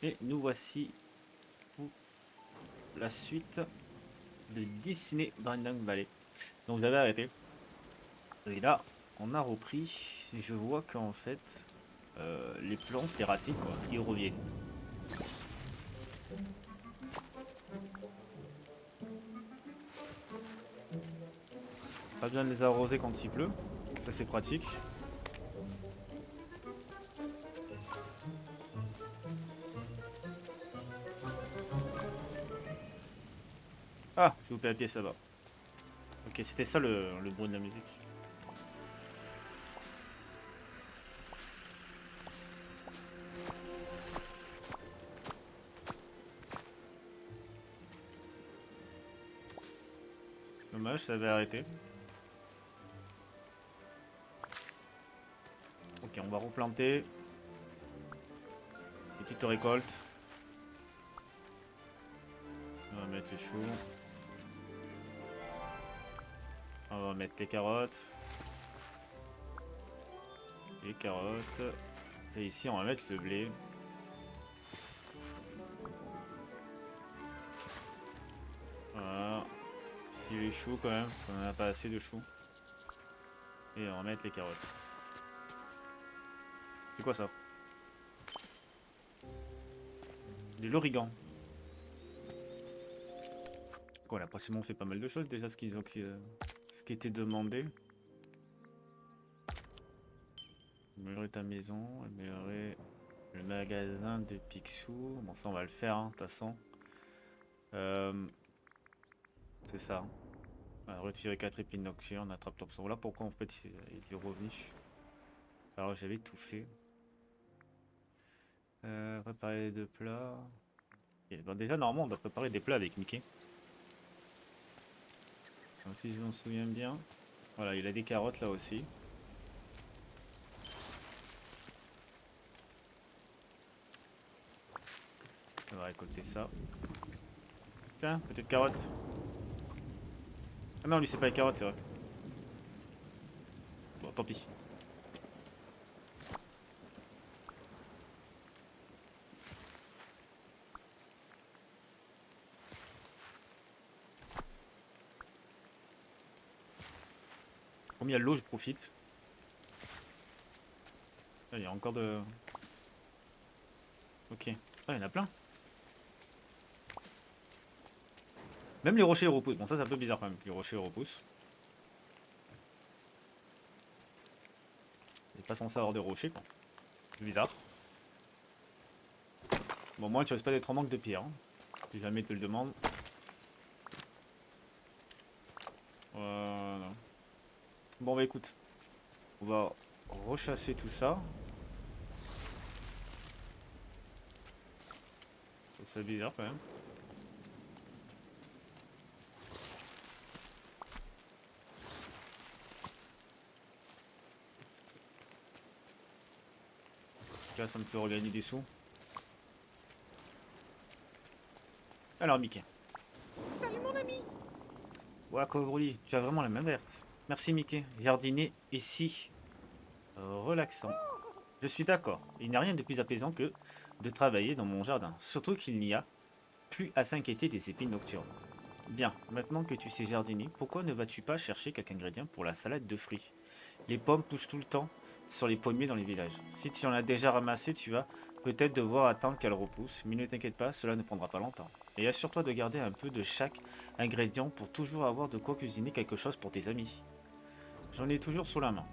Et nous voici pour la suite de Disney Brandon Valley. Donc j'avais arrêté. Et là, on a repris. Et je vois qu'en fait, les plantes, les racines, quoi, ils reviennent. Pas besoin de les arroser quand il pleut. Ça, c'est pratique. Ah, j'ai loupé la pièce là-bas. Ok, c'était ça le bruit de la musique. Dommage, ça avait arrêté. Ok, on va replanter. Petite récolte. On va mettre les choux. On va mettre les carottes. Les carottes. Et ici, on va mettre le blé. Voilà. Ici, les choux quand même, parce qu'on n'en a pas assez de choux. Et on va mettre les carottes. C'est quoi ça? De l'origan. Quoi, on a pratiquement fait pas mal de choses déjà, ce qui était demandé. Améliorer ta maison, améliorer le magasin de Picsou. Bon, ça, on va le faire, hein, de toute façon. C'est ça. Hein. Retirer 4 épines nocturnes, attrape l'option. Voilà pourquoi en fait il est revenu. Alors j'avais tout fait. Préparer deux plats. Et, bon, déjà, normalement, on doit préparer des plats avec Mickey. Donc, si je m'en souviens bien. Voilà, il a des carottes là aussi. On va récolter ça. Tiens, peut-être carotte. Ah non, lui, c'est pas les carottes, c'est vrai. Bon, tant pis. Comme il y a de l'eau, je profite. Ah, il y a encore de... Ok. Ah, il y en a plein. Même les rochers repoussent. Bon, ça, c'est un peu bizarre quand même, que les rochers repoussent. Il n'est pas censé avoir des rochers, quoi. C'est bizarre. Bon, moi, tu risques pas d'être en manque de pierre. Hein. Si jamais tu te le demandes. Voilà. Bon, bah écoute. On va rechasser tout ça. C'est bizarre quand même. Là, ça me fait regagner des sous. Alors, Mickey. Salut mon ami. Ouais, Cobroli, tu as vraiment la main verte. Merci, Mickey. Jardiner ici. Relaxant. Je suis d'accord. Il n'y a rien de plus apaisant que de travailler dans mon jardin. Surtout qu'il n'y a plus à s'inquiéter des épines nocturnes. Bien, maintenant que tu sais jardiner, pourquoi ne vas-tu pas chercher quelques ingrédients pour la salade de fruits? Les pommes poussent tout le temps sur les pommiers dans les villages. Si tu en as déjà ramassé, tu vas peut-être devoir attendre qu'elles repoussent, mais ne t'inquiète pas, cela ne prendra pas longtemps. Et assure-toi de garder un peu de chaque ingrédient pour toujours avoir de quoi cuisiner quelque chose pour tes amis. J'en ai toujours sous la main.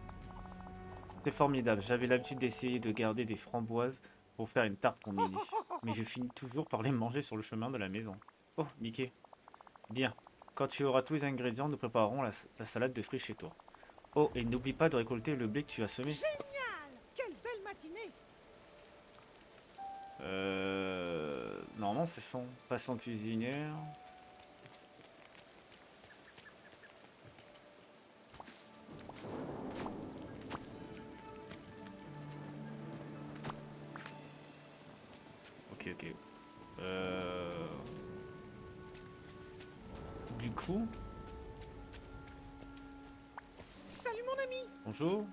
C'est formidable, j'avais l'habitude d'essayer de garder des framboises pour faire une tarte pour midi. Mais je finis toujours par les manger sur le chemin de la maison. Oh, Mickey. Bien. Quand tu auras tous les ingrédients, nous préparerons la salade de fruits chez toi. Oh, et n'oublie pas de récolter le blé que tu as semé. Génial. Quelle belle matinée. Normalement, c'est fond. Passant cuisinière. Ok, ok. Du coup, Salut mon ami. bonjour.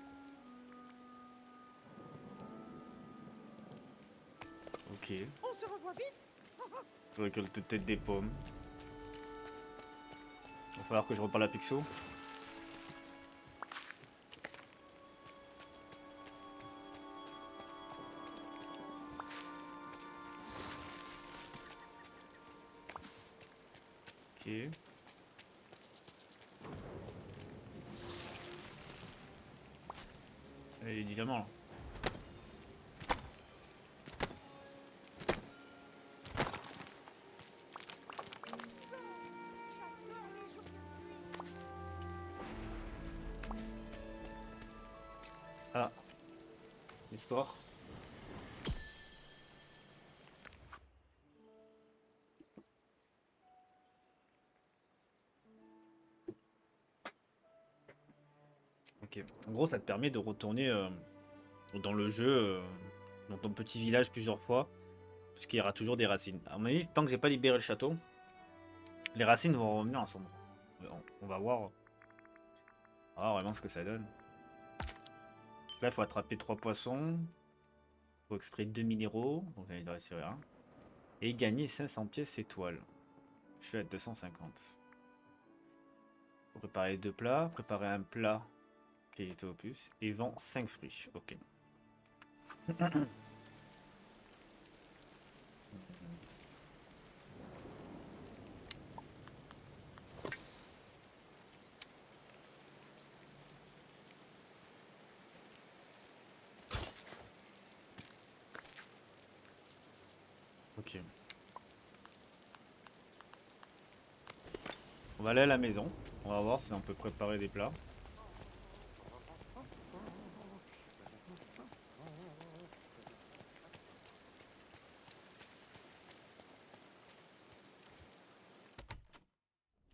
Ok. Ok. On se revoit vite. Je récolte peut-être des pommes. Il va falloir que je reparle à Pixo. Ok. Et les diamants là. J'adore les jours de pluie. Ah, l'histoire. Ok. En gros, ça te permet de retourner dans le jeu, dans ton petit village plusieurs fois, parce qu'il y aura toujours des racines. À mon avis, tant que j'ai pas libéré le château, les racines vont revenir ensemble. On va voir. On va voir vraiment ce que ça donne. Là, il faut attraper 3 poissons. Il faut extraire 2 minéraux. Donc, il reste rien. Et gagner 500 pièces étoiles. Je suis à 250. Faut préparer 2 plats. Préparer un plat qui est opus. Et vend 5 fruits. Ok. Ok. On va aller à la maison. On va voir si on peut préparer des plats.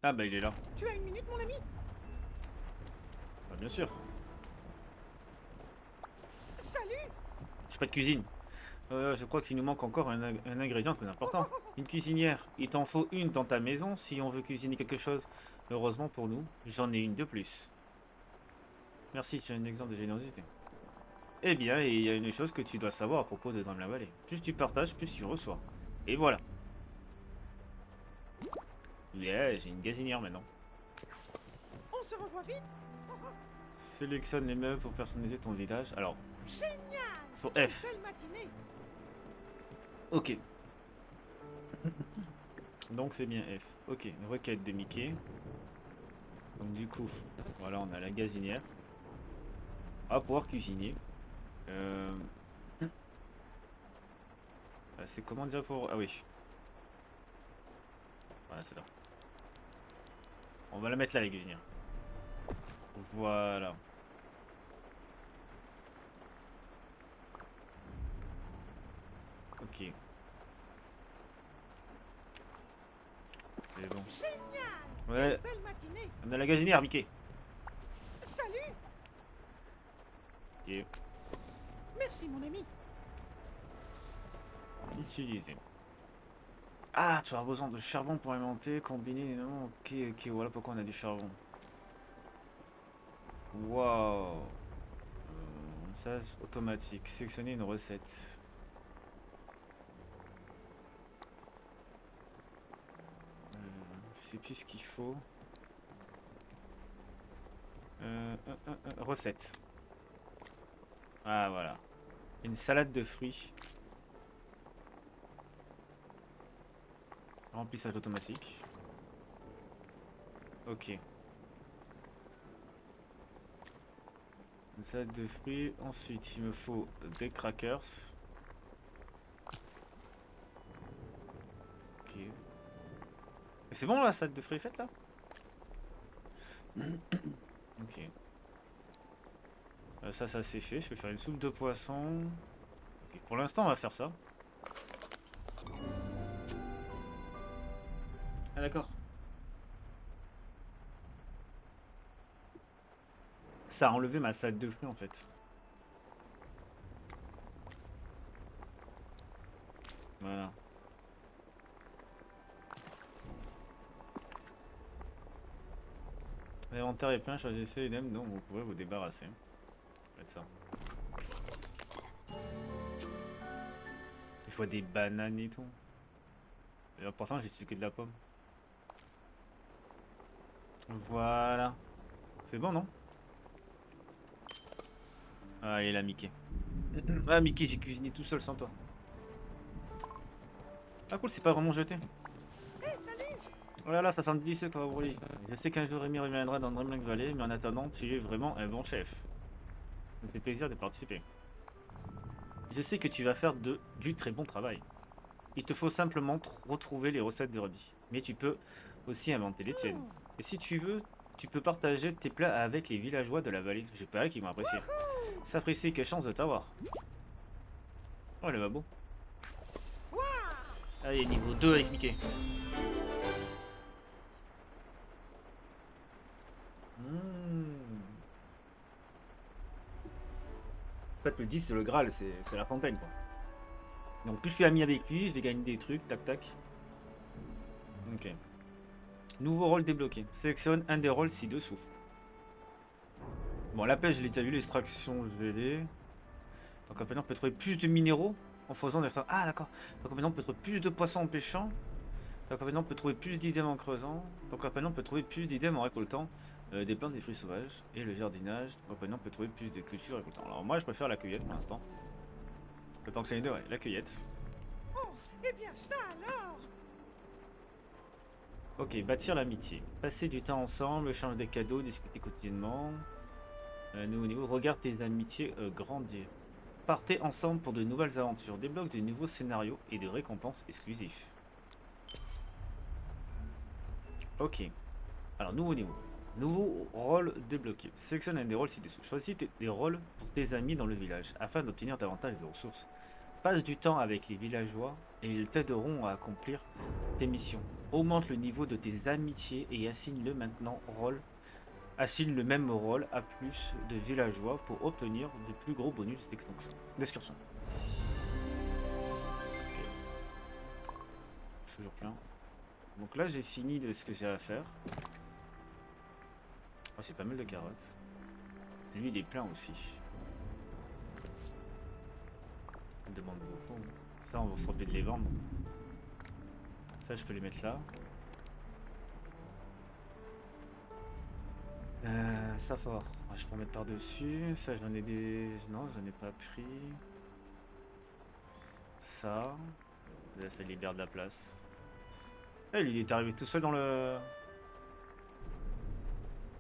Ah bah il est là. Tu as une minute, mon ami? Bah, bien sûr. Salut! J'ai pas de cuisine. Je crois qu'il nous manque encore un ingrédient très important. Une cuisinière. Il t'en faut une dans ta maison si on veut cuisiner quelque chose. Heureusement pour nous, j'en ai une de plus. Merci, tu es un exemple de générosité. Eh bien, il y a une chose que tu dois savoir à propos de Drame-la-Vallée. Plus tu partages, plus tu reçois. Et voilà. Yeah, j'ai une gazinière maintenant. On se revoit vite. Sélectionne les meubles pour personnaliser ton village. Alors, Génial! sur Quelle F. belle matinée! Ok. Donc c'est bien F. Ok, une requête de Mickey. Donc du coup, voilà, on a la gazinière. On va pouvoir cuisiner. Euh... c'est comment déjà pour... Ah oui. Voilà, c'est là. On va la mettre là, la gazinière. Voilà. Ok. C'est bon. Génial! Ouais, Quelle belle matinée! on a la gazinière, Mickey. Salut! Ok. Merci, mon ami. Utiliser. Ah, tu as besoin de charbon pour alimenter, combiner... Non, ok, ok, voilà pourquoi on a du charbon. Waouh. Message automatique. Sélectionner une recette. Je sais plus ce qu'il faut. Recette. Ah, voilà. Une salade de fruits. Remplissage automatique. Ok. Une salade de fruits. Ensuite, il me faut des crackers. Ok. C'est bon la salade de fruits faite là? Ok. Ça c'est fait. Je vais faire une soupe de poisson. Ok. Pour l'instant, on va faire ça. Ah d'accord. Ça a enlevé ma salade de fruits en fait. Voilà. L'inventaire est plein, choisissez idem, donc vous pouvez vous débarrasser. Mettre ça. Je vois des bananes et tout. Et là, pourtant, j'ai su que de la pomme. Voilà. C'est bon, non? Ah, il est là, Mickey. Ah, Mickey, j'ai cuisiné tout seul sans toi. Ah, cool, c'est pas vraiment jeté. Hé, salut! Oh là là, ça sent délicieux, Crabouille. Je sais qu'un jour Rémi reviendra dans Dreamlink Valley, mais en attendant, tu es vraiment un bon chef. Ça me fait plaisir de participer. Je sais que tu vas faire du très bon travail. Il te faut simplement retrouver les recettes de Ruby. Mais tu peux aussi inventer les tiennes. Et si tu veux, tu peux partager tes plats avec les villageois de la vallée. Je parie qu'ils vont apprécier. S'apprécier, quelle chance de t'avoir. Oh, le beau. Allez, niveau 2 avec Mickey. En fait, le 10, c'est le Graal, c'est la fontaine, quoi. Donc, plus je suis ami avec lui, je vais gagner des trucs, tac tac. Ok. Nouveau rôle débloqué. Sélectionne un des rôles ci-dessous. Bon, la pêche, je l'ai déjà vu, l'extraction, je l'ai. Donc, maintenant, on peut trouver plus de minéraux en faisant des... Ah, d'accord. Donc, maintenant, on peut trouver plus de poissons en pêchant. Donc, maintenant, on peut trouver plus d'items en creusant. Donc, maintenant, on peut trouver plus d'items en récoltant des plantes, des fruits sauvages et le jardinage. Donc, maintenant, on peut trouver plus de cultures en récoltant. Alors, moi, je préfère la cueillette pour l'instant. Je pense que les deux, ouais, la cueillette. Oh, eh bien ça alors! Ok, bâtir l'amitié. Passer du temps ensemble, échanger des cadeaux, discuter quotidiennement. Nouveau niveau, regarde tes amitiés grandir. Partez ensemble pour de nouvelles aventures. Débloque de nouveaux scénarios et de récompenses exclusifs. Ok. Alors, nouveau niveau. Nouveau rôle débloqué. Sélectionne un des rôles ci-dessous. Choisis des rôles pour tes amis dans le village afin d'obtenir davantage de ressources. Passe du temps avec les villageois et ils t'aideront à accomplir tes missions. Augmente le niveau de tes amitiés et assigne le même rôle à plus de villageois pour obtenir de plus gros bonus d'excursion. Toujours plein. Donc là j'ai fini de ce que j'ai à faire. Oh, j'ai pas mal de carottes. Lui il est plein aussi. Il demande beaucoup. Ça on va se de les vendre. Ça je peux les mettre là. Ça fort. Ah, je peux en mettre par dessus. Ça j'en ai des. Non j'en ai pas pris. Ça. Là, ça libère de la place. Eh, lui, il est arrivé tout seul dans le...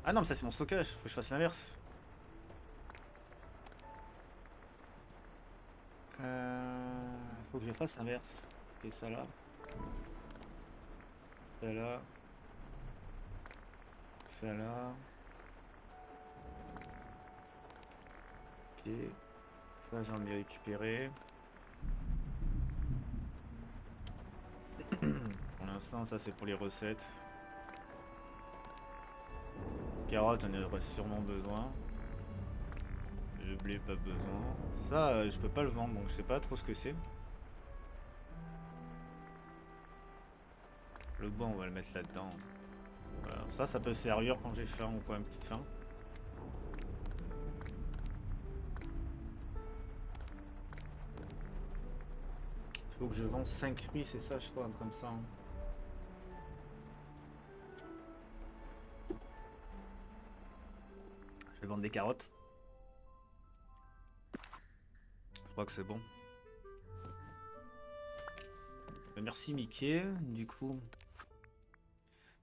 Ah non, mais ça c'est mon stockage. Faut que je fasse l'inverse. Faut que je fasse l'inverse. Ok, ça là. Ça là. Ça là. Ok. Ça j'en ai récupéré. Pour l'instant, ça c'est pour les recettes. Carottes, on aurait sûrement besoin. Le blé, pas besoin. Ça, je peux pas le vendre, donc je sais pas trop ce que c'est. Le bois, on va le mettre là-dedans. Voilà. Ça peut servir quand j'ai faim ou quand même petite faim. Faut que je vende 5 fruits, c'est ça, je crois, un truc comme ça. Hein. Je vais vendre des carottes. Je crois que c'est bon. Merci Mickey. Du coup,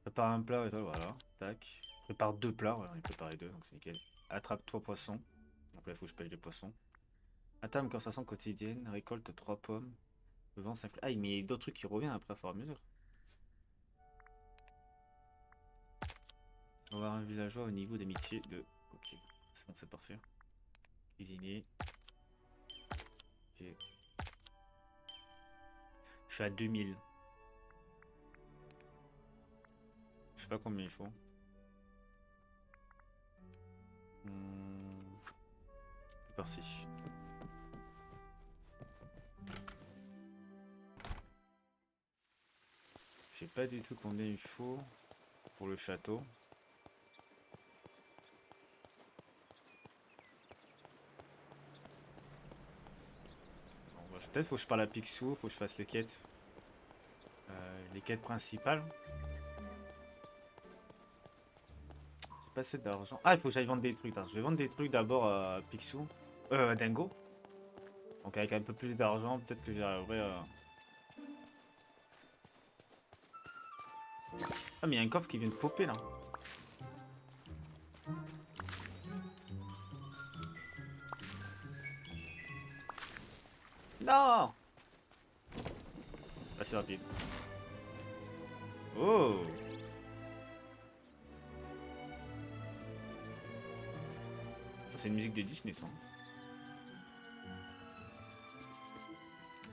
prépare un plat et ça, voilà. Tac. Prépare 2 plats. Voilà, il prépare les 2, donc c'est nickel. Attrape 3 poissons. Donc là, il faut que je pêche des poissons. Atteins une conversation quotidienne. Récolte 3 pommes. Vends 5 fruits. Ah, mais il y a d'autres trucs qui reviennent après à fur et à mesure. On va avoir un villageois au niveau d'amitié de... Ok. C'est bon, c'est parfait. Cuisinier. Ok. Je suis à 2000. Je sais pas combien il faut. C'est parti. Je sais pas du tout combien il faut pour le château. Bon, bah, je Peut-être faut que je parle à Picsou, faut que je fasse les quêtes principales. J'ai pas assez d'argent. Ah, il faut que j'aille vendre des trucs. Attends, je vais vendre des trucs d'abord à Picsou. À Dingo. Donc avec un peu plus d'argent, peut-être que j'arriverai à... Ah, mais il y a un coffre qui vient de popper là. Non! Assez rapide. Oh! Ça, c'est une musique de Disney, ça.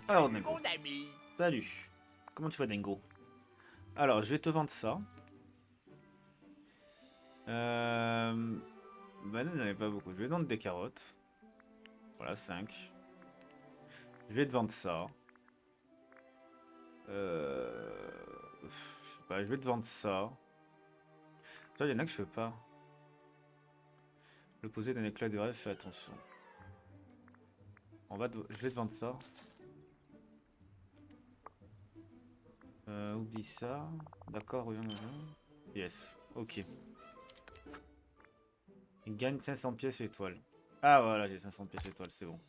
Alors, Salut, Dingo. mon ami. Salut. Comment tu vas, Dingo? Alors, je vais te vendre ça. Bah non, j'en ai pas beaucoup. Je vais te vendre des carottes. Voilà, 5. Je vais te vendre ça. Je sais pas, je vais te vendre ça. Toi, il y en a que je peux pas. Le poser d'un éclat de rêve, fais attention. Je vais te vendre ça. Oublie ça. D'accord, oui, oui. Yes, ok. Il gagne 500 pièces étoiles. Ah voilà, j'ai 500 pièces étoiles, c'est bon.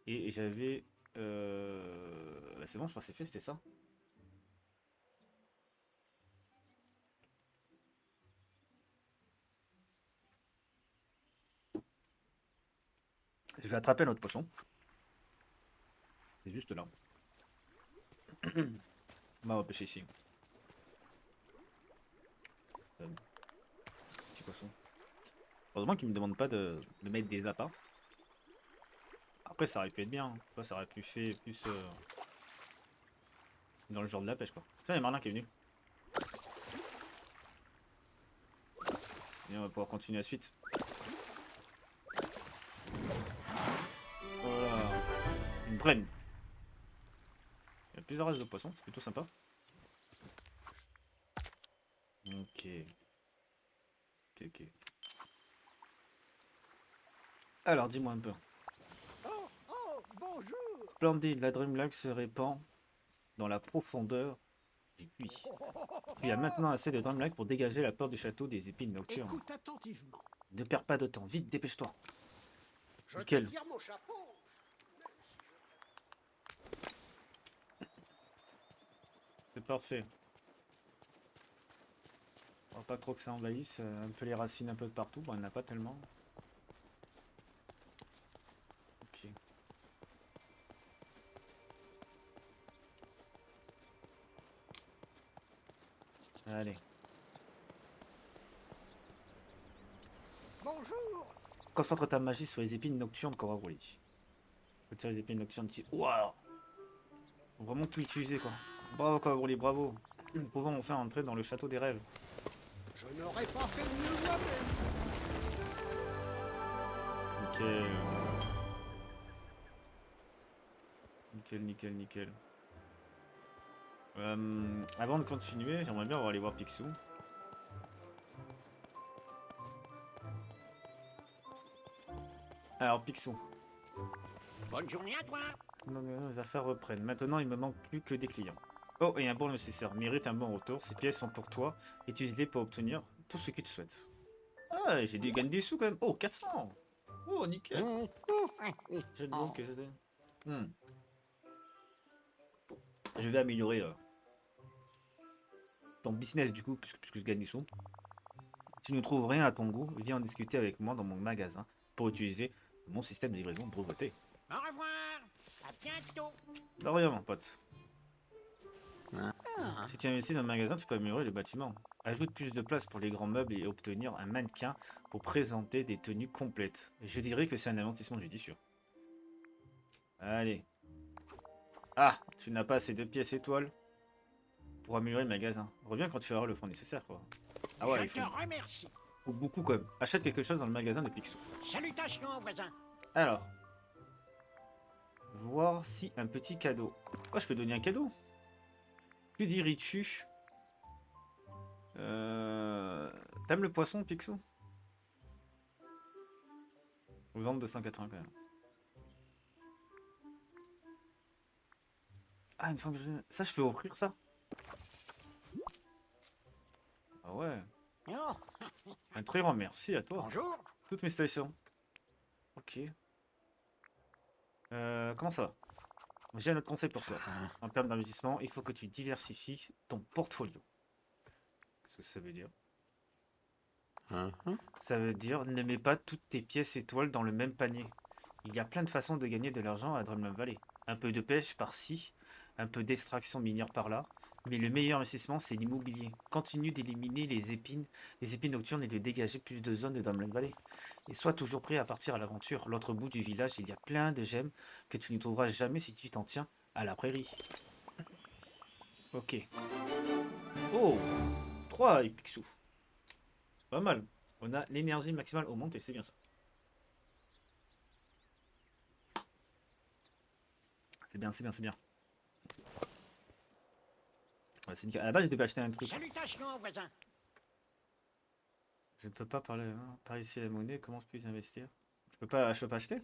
Et j'avais... bah, c'est bon, je crois que c'est fait, c'était ça. Je vais attraper un autre poisson. C'est juste là. On va pêcher ici. Petit poisson. Heureusement qu'il me demande pas de mettre des appâts. Après, ça aurait pu être bien. Hein. Ça aurait pu faire plus dans le genre de la pêche, quoi. Tiens, il y a Marlin qui est venu. Et on va pouvoir continuer la suite. Voilà. Une brème. Il y a plusieurs races de poissons, c'est plutôt sympa. Ok. Ok. Alors, dis-moi un peu. Oh, oh, bonjour. Splendide, la Dreamlight se répand dans la profondeur du puits. Il y a maintenant assez de Dreamlight pour dégager la porte du château des épines nocturnes. Écoute attentivement. Ne perds pas de temps, vite, dépêche-toi. Je te Nickel. tire mon chapeau. C'est parfait. On va pas trop que ça envahisse un peu les racines un peu de partout. Bon, il n'y en a pas tellement. Ok. Allez. Bonjour. Concentre ta magie sur les épines nocturnes Corarouli. Retire les épines nocturnes. Waouh! Faut vraiment tout utiliser quoi. Bravo Corarouli, bravo. Nous pouvons enfin entrer dans le château des rêves. Je n'aurais pas fait mieux moi-même. Nickel. Nickel, nickel, nickel. Avant de continuer, j'aimerais bien aller voir Picsou. Alors Picsou. Bonne journée à toi. Les affaires reprennent. Maintenant, il me manque plus que des clients. Oh, et un bon nécessaire. Mérite un bon retour. Ces pièces sont pour toi. Utilise-les pour obtenir tout ce que tu souhaites. Ah, j'ai des gagné des sous quand même. Oh, 400. Oh, nickel. J'ai donc que c'était. Je vais améliorer ton business du coup, puisque je gagne des sous. Si tu ne trouves rien à ton goût, viens en discuter avec moi dans mon magasin pour utiliser mon système de livraison breveté. Au revoir. À bientôt. De rien, mon pote. Si tu investis dans le magasin, tu peux améliorer le bâtiment. Ajoute plus de place pour les grands meubles et obtenir un mannequin pour présenter des tenues complètes. Je dirais que c'est un investissement judicieux. Allez. Ah, tu n'as pas assez de pièces étoiles pour améliorer le magasin. Reviens quand tu auras le fonds nécessaire, quoi. Ah ouais, il Je te remercie. faut beaucoup quand même. Achète quelque chose dans le magasin de Picsou. Salutations, voisin. Alors. Voir si un petit cadeau. Oh, je peux donner un cadeau. Que dirais-tu? T'aimes le poisson, Picsou? Vente 280 quand même. Ah, une fois que je... Ça, je peux offrir ça? Ah ouais. Oh, Un très grand merci à toi. bonjour. Toutes mes stations. Ok. Comment ça va? J'ai un autre conseil pour toi. En termes d'investissement, il faut que tu diversifies ton portfolio. Qu'est-ce que ça veut dire? Ça veut dire ne mets pas toutes tes pièces étoiles dans le même panier. Il y a plein de façons de gagner de l'argent à Dreamland Valley. Un peu de pêche par-ci, un peu d'extraction minière par-là. Mais le meilleur investissement, c'est l'immobilier. Continue d'éliminer les épines nocturnes et de dégager plus de zones de Dreamland Valley. Et sois toujours prêt à partir à l'aventure. L'autre bout du village, il y a plein de gemmes que tu ne trouveras jamais si tu t'en tiens à la prairie. Ok. Oh, 3 Ipixu. Pas mal. On a l'énergie maximale augmentée, c'est bien ça. C'est bien, c'est bien, c'est bien. Ouais, c'est nickel. À la base, je devais acheter un truc. Salutations, voisin. Je ne peux pas parler, hein. Par ici la monnaie, comment je puis investir? Je peux pas acheter?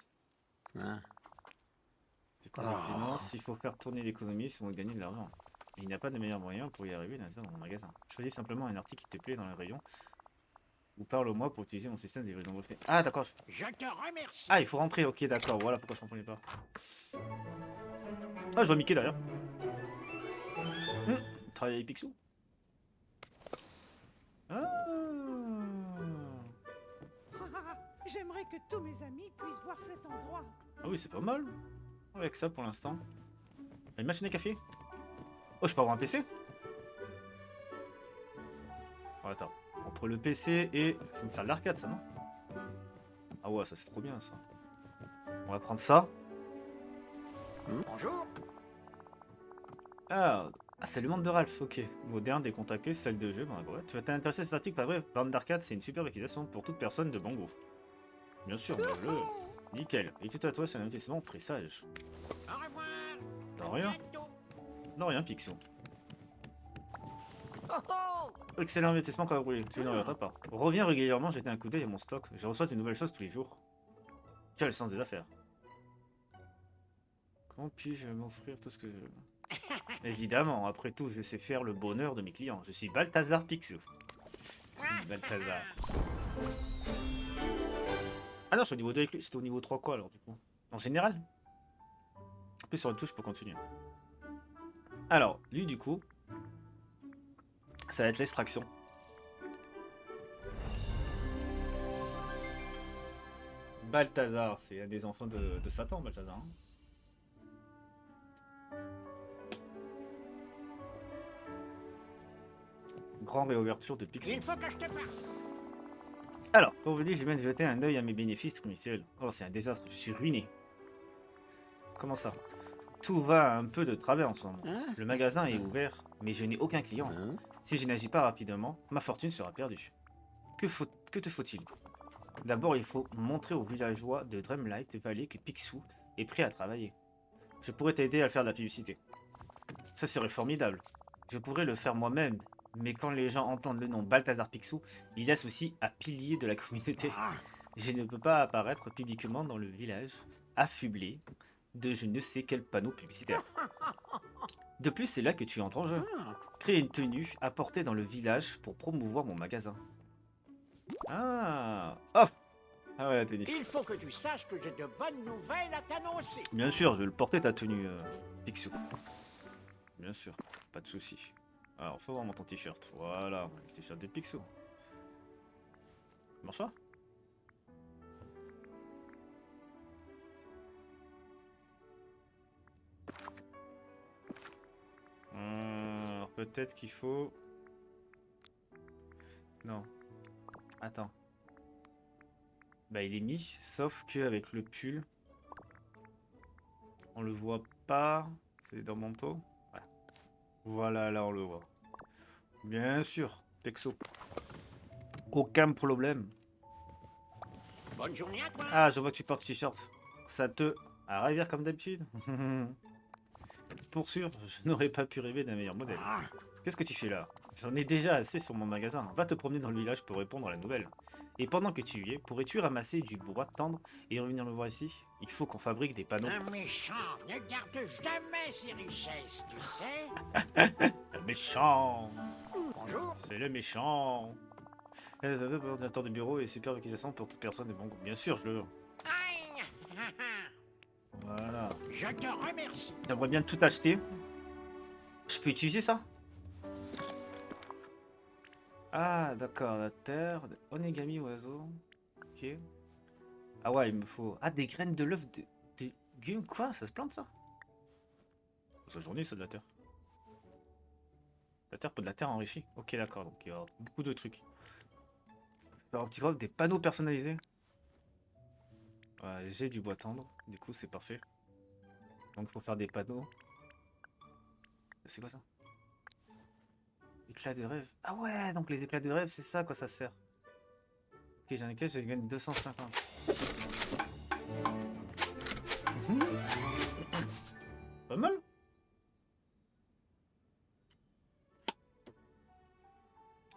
C'est quoi la finance? Il faut faire tourner l'économie si on veut gagner de l'argent. Il n'y a pas de meilleur moyen pour y arriver dans mon magasin. Choisis simplement un article qui te plaît dans le rayon. Ou parle au moi pour utiliser mon système de livraison brevetée. Ah d'accord. Je te remercie. Ah il faut rentrer, ok d'accord, voilà pourquoi je comprenais pas. Ah je vois Mickey derrière. Travaille avec Picsou. Ah. J'aimerais que tous mes amis puissent voir cet endroit. Ah oui c'est pas mal. Avec ça pour l'instant. Une machine à café. Oh je peux avoir un PC? Oh, attends. Entre le PC et... C'est une salle d'arcade ça non? Ah ouais ça c'est trop bien ça. On va prendre ça. Bonjour. Ah, c'est le monde de Ralph, ok. Moderne, décontracté, salle de jeu, bon, ouais. Tu vas t'intéresser à cet article, pas vrai? Bande d'arcade, c'est une superbe utilisation pour toute personne de bon goût. Bien sûr, moi je le... Nickel. Et tout à toi, c'est un investissement très sage. Au revoir. De À rien. bientôt. Non, rien, Picsou. Oh oh. Excellent investissement quand roulé, tu ne regretteras pas. Reviens régulièrement jeter un coup d'œil à mon stock. Je reçois de nouvelles choses tous les jours. Quel sens des affaires. Comment puis-je m'offrir tout ce que je veux? Évidemment, après tout, je sais faire le bonheur de mes clients. Je suis Balthazar Picsou. Balthazar. Ah non, je suis au niveau 2 avec lui. C'était au niveau 3 quoi alors du coup? En général? Appuie sur une touche pour continuer. Alors, lui du coup, ça va être l'extraction. Balthazar, c'est un des enfants de Satan, Balthazar. Hein. Grande réouverture de Picsou. Il faut que je te parle. Alors, pour vous dire, je viens de jeter un œil à mes bénéfices trimestriels. Oh, c'est un désastre, je suis ruiné. Comment ça? Tout va un peu de travers en ce moment. Le magasin est ouvert, mais je n'ai aucun client. Si je n'agis pas rapidement, ma fortune sera perdue. Que te faut-il? D'abord, il faut montrer aux villageois de Dreamlight Valley que Picsou est prêt à travailler. Je pourrais t'aider à faire de la publicité. Ça serait formidable. Je pourrais le faire moi-même, mais quand les gens entendent le nom Balthazar Picsou, il y a ceci à pilier de la communauté. Je ne peux pas apparaître publiquement dans le village, affublé de je ne sais quel panneau publicitaire. De plus, c'est là que tu entres en jeu. Créer une tenue à porter dans le village pour promouvoir mon magasin. Ah, oh. Ah ouais, la tenue. Il faut que tu saches que j'ai de bonnes nouvelles à t'annoncer. Bien sûr, je vais le porter ta tenue, Picsou. Bien sûr, pas de souci. Alors, faut voir mon ton t-shirt. Voilà, le t-shirt de Picsou. Marche ça? Alors peut-être qu'il faut... Non. Attends. Bah il est mis, sauf qu'avec le pull, on le voit pas. C'est dans mon manteau. Ouais. Voilà, là on le voit. Bien sûr, Texo. Aucun problème. Bonne journée à toi. Ah, je vois que tu portes t-shirt. Ça te... À ravir comme d'habitude. Pour sûr, je n'aurais pas pu rêver d'un meilleur modèle. Qu'est-ce que tu fais là? J'en ai déjà assez sur mon magasin. Va te promener dans le village pour répondre à la nouvelle. Et pendant que tu y es, pourrais-tu ramasser du bois tendre et revenir me voir ici? Il faut qu'on fabrique des panneaux. Un méchant ne garde jamais ses richesses, tu sais. Le méchant! Bonjour. C'est le méchant! Ordinateur de bureau et super utilisation pour toute personne et bon goût. Bien sûr, je le veux. Aïe. Voilà. Je te remercie. J'aimerais bien tout acheter. Je peux utiliser ça? Ah, d'accord, la terre, onigami, oiseau. Ok. Ah ouais, il me faut... Ah, des graines de l'œuf de... légumes, quoi? Ça se plante, ça? C'est journée, ça, de la terre. La terre peut de la terre enrichie. Ok, d'accord, donc il va y avoir beaucoup de trucs. Faire un petit graphe, des panneaux personnalisés. Ouais, j'ai du bois tendre, du coup, c'est parfait. Donc, il faut faire des panneaux. C'est quoi ça? Éclats de rêve. Ah ouais, donc les éclats de rêve, c'est ça à quoi ça sert. Ok, j'en ai qu'un, je gagne 250. Mhm. Pas mal.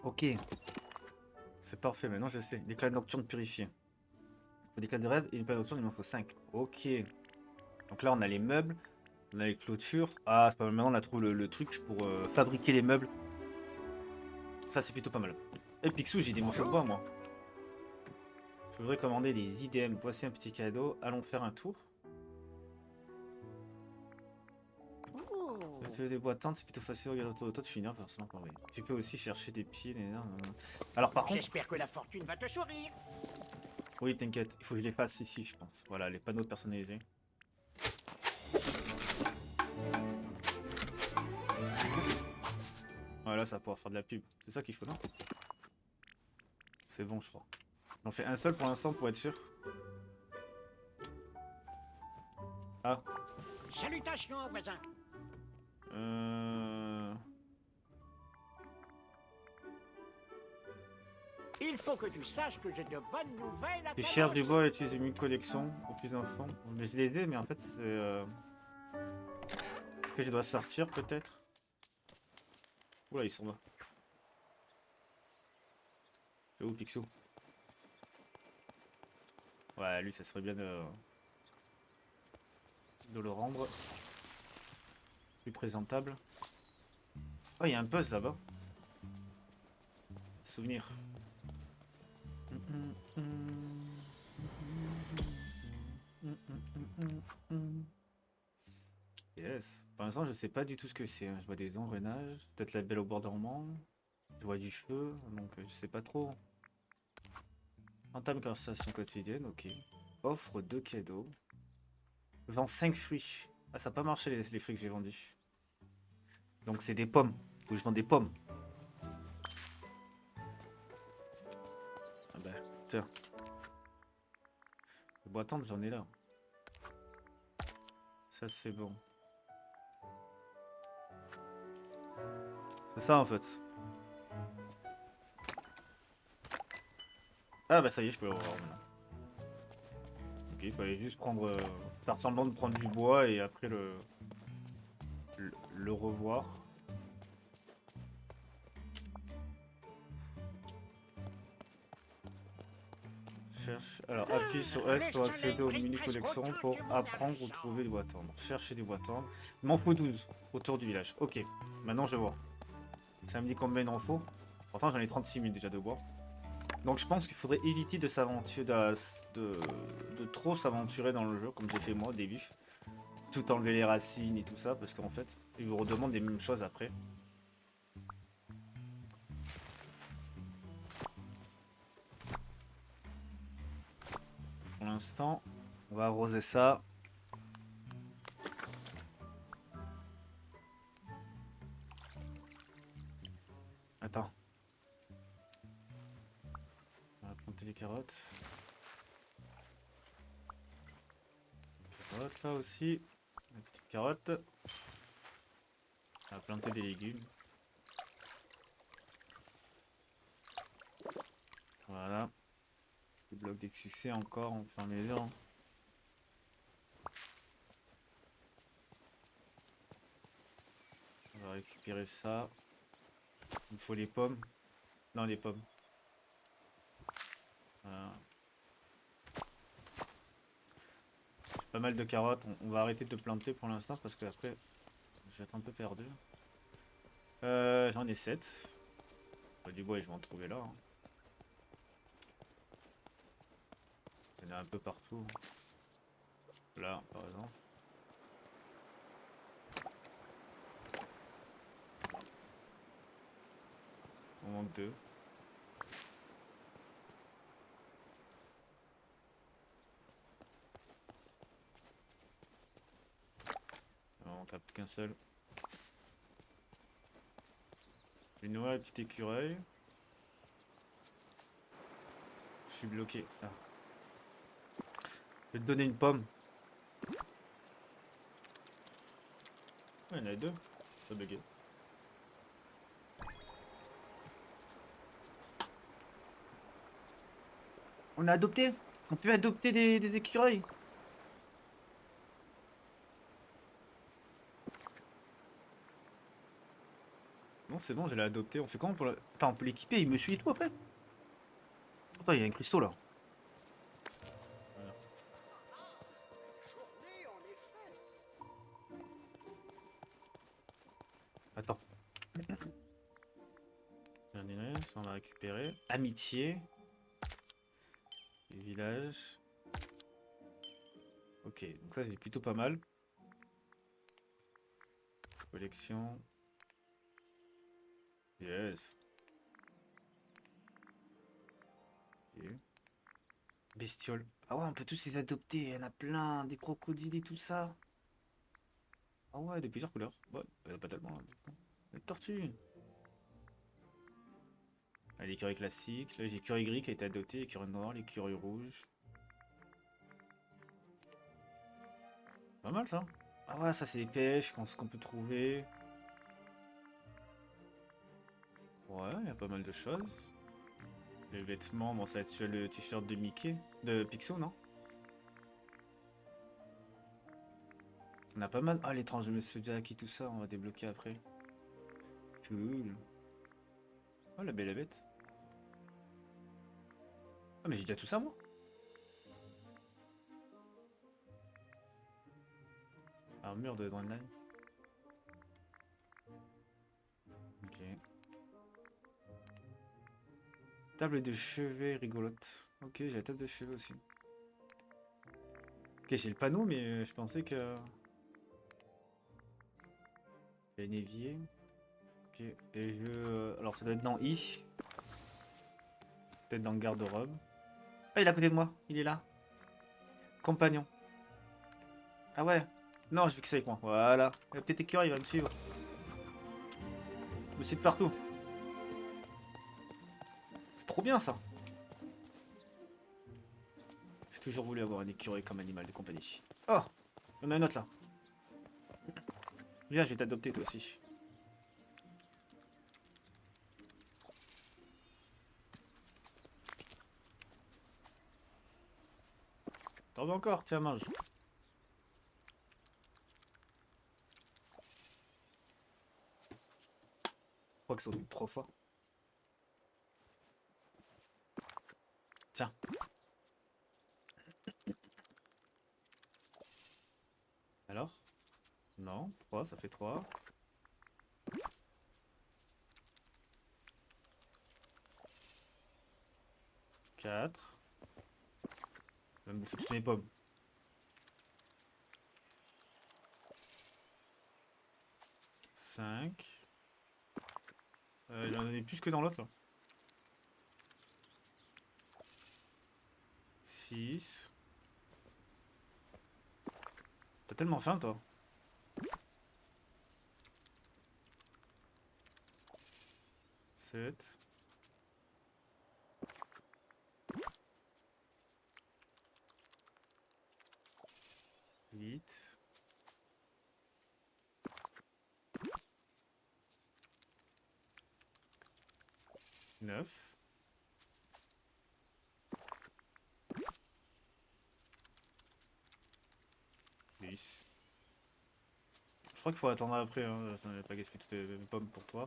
Ok. C'est parfait, maintenant je sais. L'éclat nocturne purifié. Il faut des éclats de rêve et une éclat nocturne, il m'en faut 5. Ok. Donc là, on a les meubles. On a les clôtures. Ah, c'est pas mal. Maintenant, on a trouvé le truc pour fabriquer les meubles. Ça, c'est plutôt pas mal. Et Picsou, j'ai des morceaux de bois, moi. Je voudrais commander des IDM. Voici un petit cadeau. Allons faire un tour. Ouh. Tu veux des bois tendres, c'est plutôt facile. Regarde autour de toi, tu finiras par se l'envoyer. Tu peux aussi chercher des pieds. Alors, par contre, J'espère que la fortune va te sourire. oui, t'inquiète. Il faut que je les fasse ici, je pense. Voilà, les panneaux personnalisés. Voilà, ça va pouvoir faire de la pub. C'est ça qu'il faut, non? C'est bon, je crois. J'en fais un seul pour l'instant pour être sûr. Ah. Salutations, voisin. Il faut que tu saches que j'ai de bonnes nouvelles à Tu cherches du t'annoncer. bois et utilises une collection aux plus enfants. Mais je les ai, mais en fait, c'est... Est-ce que je dois sortir, peut-être? Oula, ils sont là. C'est où, Picsou? Ouais, lui, ça serait bien de le rendre plus présentable. Oh, il y a un puzzle là-bas. Souvenir. Yes. Pour l'instant, je sais pas du tout ce que c'est, hein. Je vois des engrenages, peut-être la belle au bord dormant. Je vois du feu, donc je sais pas trop. Entame conversation quotidienne, ok. Offre 2 cadeaux. Vends 5 fruits. Ah, ça n'a pas marché les fruits que j'ai vendus. Donc c'est des pommes. Faut que je vends des pommes. Ah bah, tiens. Le bois tendre, j'en ai là. Ça, c'est bon. C'est ça, en fait. Ah bah ça y est, je peux le revoir maintenant. Ok, il fallait juste prendre... faire semblant de prendre du bois et après le revoir. Cherche... Alors, appuie sur S pour accéder aux mini collections pour apprendre ou trouver du bois tendre. Chercher du bois tendre. Il m'en faut 12 autour du village. Ok, maintenant je vois. Ça me dit combien il en faut. Pourtant, j'en ai 36 000 déjà de bois. Donc je pense qu'il faudrait éviter de s'aventurer, de trop s'aventurer dans le jeu, comme j'ai fait moi au début. Tout enlever les racines et tout ça, parce qu'en fait, ils vous redemandent les mêmes choses après. Pour l'instant, on va arroser ça. Attends. On va planter les carottes. Carottes là aussi. Une petite carotte. On va planter des légumes. Voilà. Des blocs d'exsucé encore, on fait un mesure. On va récupérer ça. Il me faut les pommes. Non, les pommes. Voilà. Pas mal de carottes. On va arrêter de planter pour l'instant parce que après, je vais être un peu perdu. J'en ai 7. Du bois, je vais en trouver là. Hein. Il y en a un peu partout. Là, par exemple. On manque 2. On tape qu'un seul. Une vraie petite écureuil. Je suis bloqué. Ah. Je vais te donner une pomme. Ouais, il y en a 2. Ça bugué. On a adopté. On peut adopter des écureuils. Non, c'est bon, je l'ai adopté. On fait comment pour le... Attends, on peut l'équiper, il me suit et tout après. Attends, il y a un cristaux là. Voilà. Attends. On va récupérer. Amitié. Les villages. Ok, donc ça c'est plutôt pas mal. Collection. Yes. Ok. Bestioles. Ah ouais, on peut tous les adopter. Il y en a plein. Des crocodiles et tout ça. Ah ouais, de plusieurs couleurs. Ouais, pas tellement. Hein. Une tortue. Ah, l'écureuil classique. Là, j'ai l'écureuil gris qui a été adopté. L'écureuil noir, l'écureuil rouge. Pas mal ça. Ah ouais, ça c'est des pêches, ce qu'on peut trouver. Ouais, il y a pas mal de choses. Les vêtements, bon ça va être le t-shirt de Mickey. De Picsou, non? On a pas mal. Ah, l'étrange Monsieur Jack et tout ça, on va débloquer après. Cool. Oh, la belle et la bête. Ah, mais j'ai déjà tout ça, moi. Armure de Drumline. Ok. Table de chevet rigolote. Ok, j'ai la table de chevet aussi. Ok, j'ai le panneau, mais je pensais que... Il y a un évier. Ok, et je... Alors, ça doit être dans I. Peut-être dans le garde-robe. Ah, il est à côté de moi. Il est là. Compagnon. Ah ouais. Non, je veux que ça avec moi. Voilà. La petite écureuil, il va me suivre. Il me suit de partout. C'est trop bien, ça. J'ai toujours voulu avoir un écureuil comme animal de compagnie. Oh, il y en a un autre là. Viens, je vais t'adopter toi aussi. T'en veux encore? Tiens, mange. Je crois que ça doit 3 fois. Tiens. Alors? Non, 3, ça fait 3. 4. Je vais me bouffer toutes mes pommes. 5. Il en a plus que dans l'autre là. 6. T'as tellement faim toi. 7. 8. 9. 10. Je crois qu'il faut attendre après, hein. Ça n'avait pas gaspillé toutes les pommes pour toi.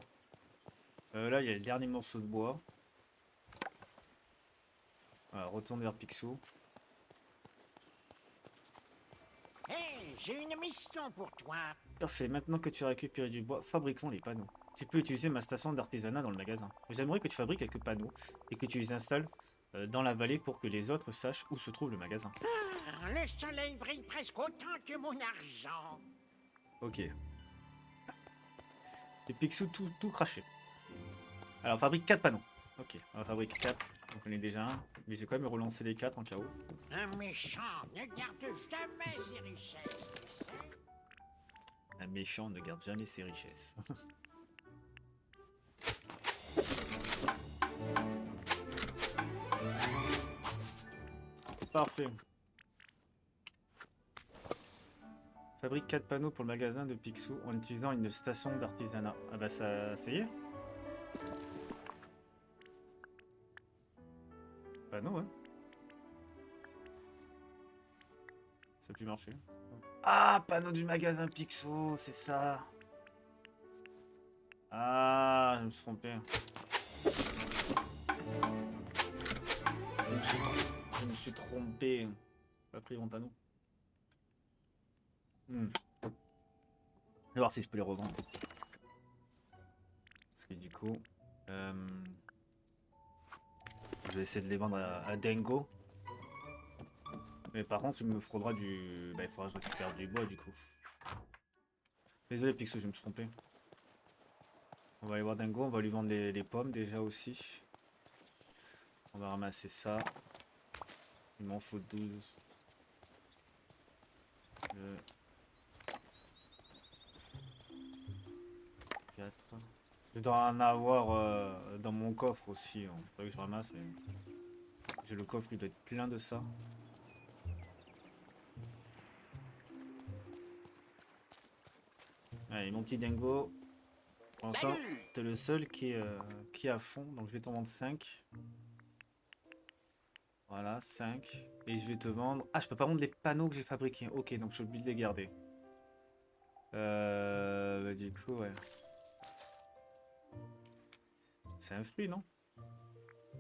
Là, il y a le dernier morceau de bois. Voilà, retourne vers Picsou. Hé, j'ai une mission pour toi. Parfait, maintenant que tu as récupéré du bois, fabriquons les panneaux. Tu peux utiliser ma station d'artisanat dans le magasin. J'aimerais que tu fabriques quelques panneaux et que tu les installes dans la vallée pour que les autres sachent où se trouve le magasin. Ah, le soleil brille presque autant que mon argent. Ok. Et Picsou tout craché. Alors, on fabrique 4 panneaux. Ok, on va fabriquer 4. On connaît déjà un. Mais j'ai quand même relancé les 4 en cas où. Un méchant ne garde jamais ses richesses, tu sais. Un méchant ne garde jamais ses richesses. Parfait. Fabrique 4 panneaux pour le magasin de Picsou en utilisant une station d'artisanat. Ah bah ça y est. Panneau, ouais. Ça a pu marcher. Ah, panneau du magasin Picsou, c'est ça. Ah, je me suis trompé. Je me suis trompé. J'ai pas pris mon panneau. Je vais voir si je peux les revendre. Parce que du coup, je vais essayer de les vendre à Dingo. Mais par contre, il me faudra du... Bah, il faudra que je récupère du bois du coup. Désolé Picsou, je me suis trompé. On va aller voir Dingo, on va lui vendre les pommes déjà aussi. On va ramasser ça. Il m'en faut 12. 4. Je dois en avoir dans mon coffre aussi. Il faudrait que je ramasse, mais j'ai le coffre, il doit être plein de ça. Allez, mon petit dingo. Pour l'instant, t'es le seul qui est à fond, donc je vais t'en vendre 5. Voilà, 5. Et je vais te vendre... Ah, je peux pas vendre les panneaux que j'ai fabriqués. Ok, donc je suis obligé de les garder. Bah, du coup, ouais. C'est un fruit, non?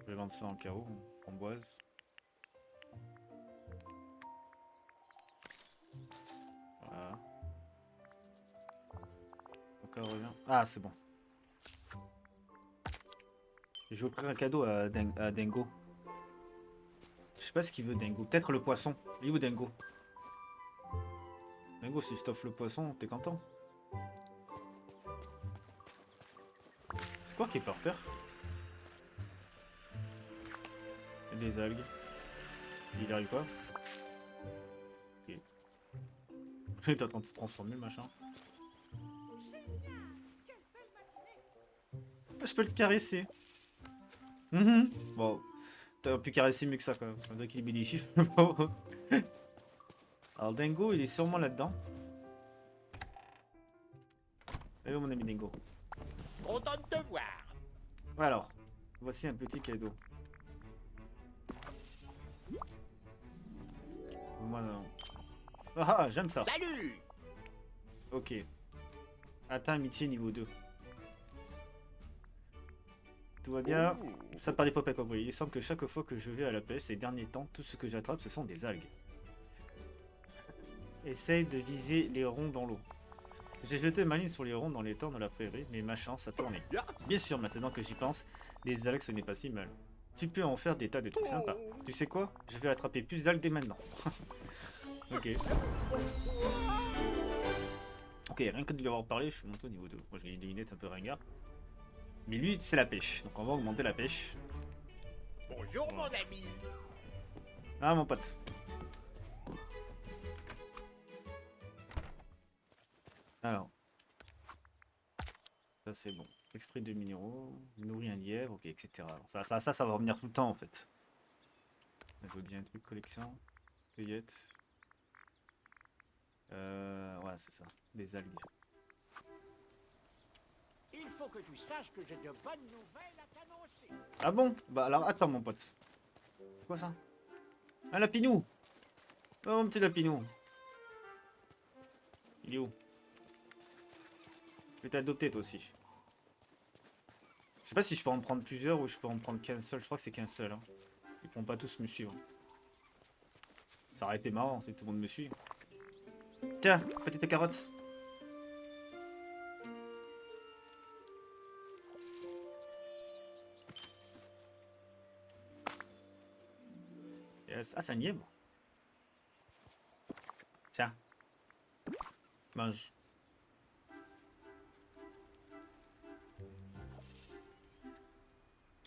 Je vais vendre ça en carreau, en framboise. Voilà. Encore revient. Ah, c'est bon. Je vais offrir un cadeau à Dingo. Je sais pas ce qu'il veut, Dingo. Peut-être le poisson. Il est où, Dingo? Dingo, si je t'offre le poisson, t'es content? C'est quoi qui est porteur? Il y a des algues. Il arrive pas? Ok. Il est en train de se transformer, machin. Ah, je peux le caresser. Bon, t'aurais pu caresser mieux que ça quand même. C'est vrai qu'il met des chiffres. Alors Dingo, il est sûrement là-dedans. Allez mon ami Dingo. Content de te voir. Alors, voici un petit cadeau. Moi non. Ah, j'aime ça. Salut. Ok. Atteint amitié niveau 2. Tout va bien. Ça paraît pas compris. Il semble que chaque fois que je vais à la pêche ces derniers temps, tout ce que j'attrape ce sont des algues. Essaye de viser les ronds dans l'eau. J'ai jeté ma ligne sur les ronds dans les temps de la prairie, mais ma chance a tourné. Bien sûr, maintenant que j'y pense, les algues ce n'est pas si mal. Tu peux en faire des tas de trucs sympas. Tu sais quoi? Je vais attraper plus d'algues dès maintenant. Ok. Ok, rien que de lui avoir parlé, je suis monté au niveau 2. Moi j'ai des lunettes un peu ringards. Mais lui, c'est la pêche. Donc on va augmenter la pêche. Bonjour mon ami. Ah mon pote. Alors. Ça c'est bon. Extrait de minéraux, nourrit un lièvre, ok, etc. Ça va revenir tout le temps en fait. Je veux bien un truc collection. Cueillette. Ouais, c'est ça. Des algues. Il faut que tu saches que j'ai de bonnes nouvelles à t'annoncer. Ah bon? Bah alors attends mon pote. C'est quoi ça? Un lapinou! Oh mon petit lapinou! Il est où? Je vais t'adopter toi aussi. Je sais pas si je peux en prendre plusieurs ou je peux en prendre qu'un seul. Je crois que c'est qu'un seul. Hein. Ils pourront pas tous me suivre. Ça aurait été marrant si tout le monde me suit. Tiens, faites tes carottes. Yes. Ah, c'est un lièvre. Tiens, mange.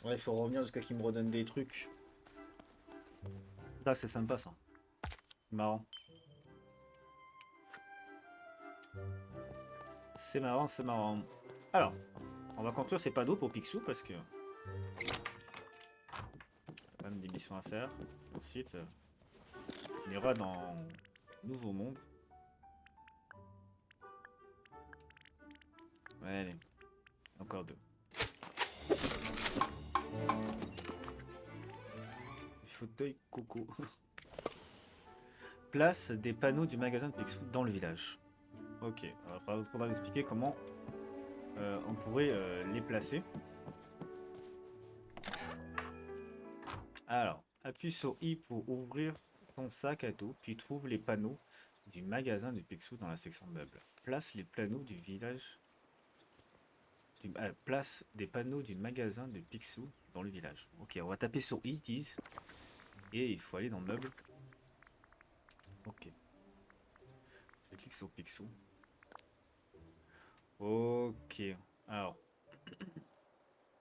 Ouais, il faut revenir jusqu'à qu'il me redonne des trucs. Là, c'est sympa ça. Marrant. C'est marrant, c'est marrant. Alors, on va conclure ces panneaux pour Picsou parce que... Il y a quand même des missions à faire. Ensuite, on ira dans Nouveau Monde. Ouais, allez. Encore deux. Fauteuil coco. Place des panneaux du magasin de Picsou dans le village. Ok, alors il faudra expliquer comment on pourrait les placer. Alors, appuie sur I pour ouvrir ton sac à dos, puis trouve les panneaux du magasin de Picsou dans la section meubles. Place les panneaux du village. Place des panneaux du magasin de Picsou dans le village. Ok, on va taper sur I, disent. Et il faut aller dans meubles. Ok. Je clique sur Picsou. Ok. Alors.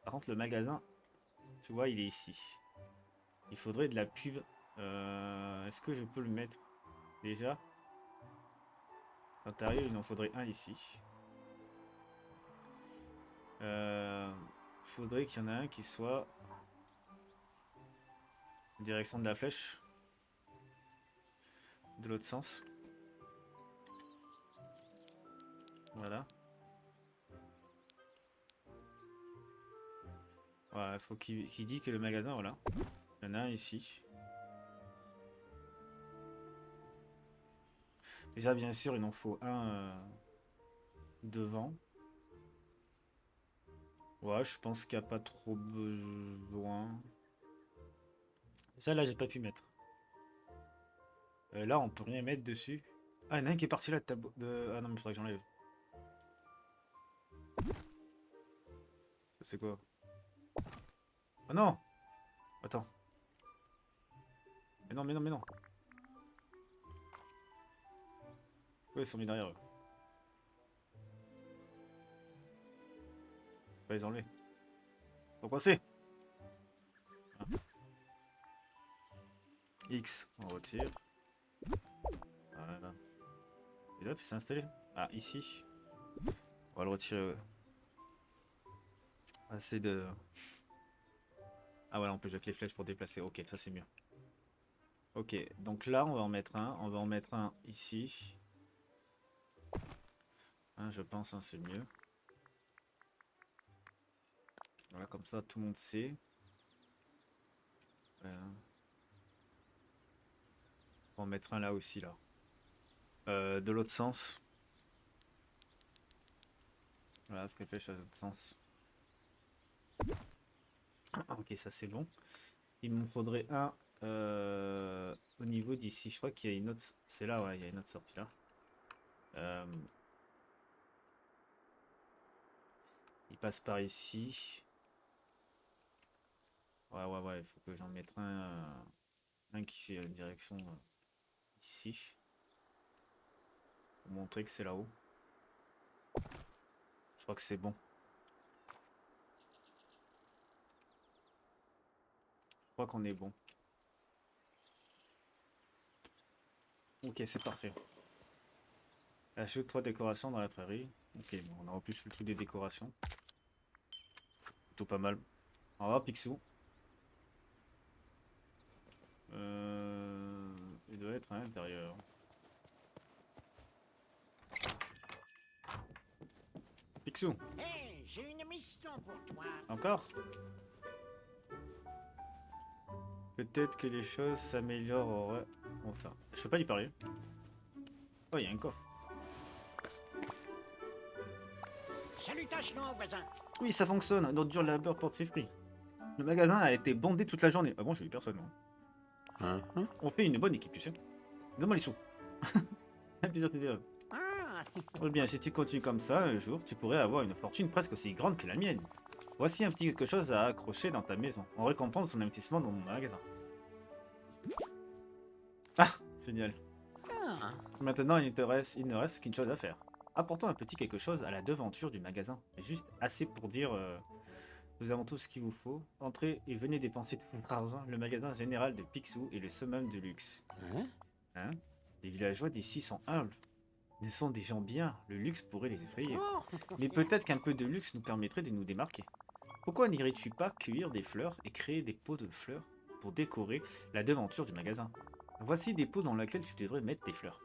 Par contre, le magasin, tu vois, il est ici. Il faudrait de la pub. Est-ce que je peux le mettre déjà? Quand tu arrives, il en faudrait un ici. Faudrait qu'il y en ait un qui soit en direction de la flèche. De l'autre sens. Voilà. Voilà, il faut qu'il dit que le magasin, voilà. Il y en a un ici. Déjà, bien sûr, il en faut un devant. Ouais, je pense qu'il n'y a pas trop besoin. Ça, là, j'ai pas pu mettre. Là, on peut rien mettre dessus. Ah, il y en a un qui est parti là de tableau. Ah non, mais il faudrait que j'enlève. C'est quoi? Ah non! Attends. Mais non, mais non, mais non. Ouais, ils sont mis derrière eux. On va les enlever. Faut passer. X, on retire. Voilà. Et l'autre, il s'est installé. Ah, ici. On va le retirer. Assez de... Ah voilà, on peut jeter les flèches pour déplacer. Ok, ça c'est mieux. Ok, donc là, on va en mettre un. On va en mettre un ici. Je pense, c'est mieux. Voilà, comme ça, tout le monde sait. On va en mettre un là aussi, là. De l'autre sens. Voilà, flèche à l'autre sens. Ok, ça c'est bon. Il me faudrait un au niveau d'ici. Je crois qu'il y a une autre. C'est là, ouais, il y a une autre sortie là. Il passe par ici. Ouais, il faut que j'en mette un qui fait une direction ici. Pour montrer que c'est là-haut. Je crois que c'est bon. Je crois qu'on est bon. Ok, c'est parfait. Ajoute 3 décorations dans la prairie. Ok, bon, on aura plus le truc des décorations. Plutôt pas mal. Au revoir, Picsou. Il doit être à l'intérieur. Picsou. Hey, j'ai une mission pour toi. Encore? Peut-être que les choses s'amélioreraient. Enfin, je peux pas lui parler. Oh, il y a un coffre. Salutations, voisin. Oui, ça fonctionne. Notre dur labeur porte ses fruits. Le magasin a été bondé toute la journée. Ah bon, j'ai eu personne. Moi. On fait une bonne équipe, tu sais. Donne-moi les sous. Un plaisir de t'aider. Ah, Eh bien, si tu continues comme ça, un jour, tu pourrais avoir une fortune presque aussi grande que la mienne. Voici un petit quelque chose à accrocher dans ta maison, en récompense de son investissement dans mon magasin. Ah, génial. ah. Maintenant, il ne reste qu'une chose à faire. Apportons un petit quelque chose à la devanture du magasin. Juste assez pour dire, nous avons tout ce qu'il vous faut. Entrez et venez dépenser tout votre argent. Le magasin général de Picsou est le summum de luxe. Hein? Hein? Les villageois d'ici sont humbles. Ils sont des gens bien. Le luxe pourrait les effrayer. Oh, Mais peut-être qu'un peu de luxe nous permettrait de nous démarquer. Pourquoi n'irais-tu pas cueillir des fleurs et créer des pots de fleurs pour décorer la devanture du magasin? Voici des pots dans lesquels tu devrais mettre tes fleurs.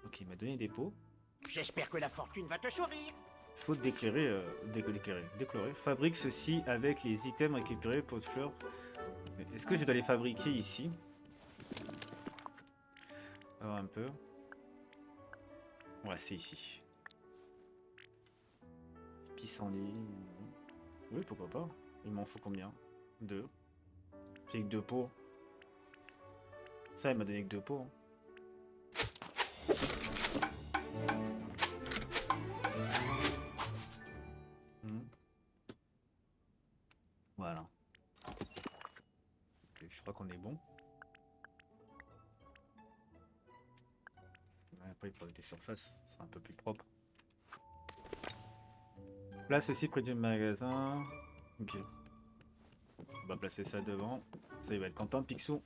Ok, il m'a donné des pots. j'espère que la fortune va te sourire. Il faut déclarer. Fabrique ceci avec les items récupérés pots de fleurs. Est-ce que je dois les fabriquer ici? Alors un peu. Ouais, c'est ici. Pissenlit. Oui, pourquoi pas. Il m'en faut combien? 2. J'ai que 2 pots. Ça, il m'a donné que 2 pots. Voilà. Ok, je crois qu'on est bon. Après, pour des surfaces, ce sera un peu plus propre. Place aussi près du magasin. Ok. On va placer ça devant. Ça, il va être content, Picsou.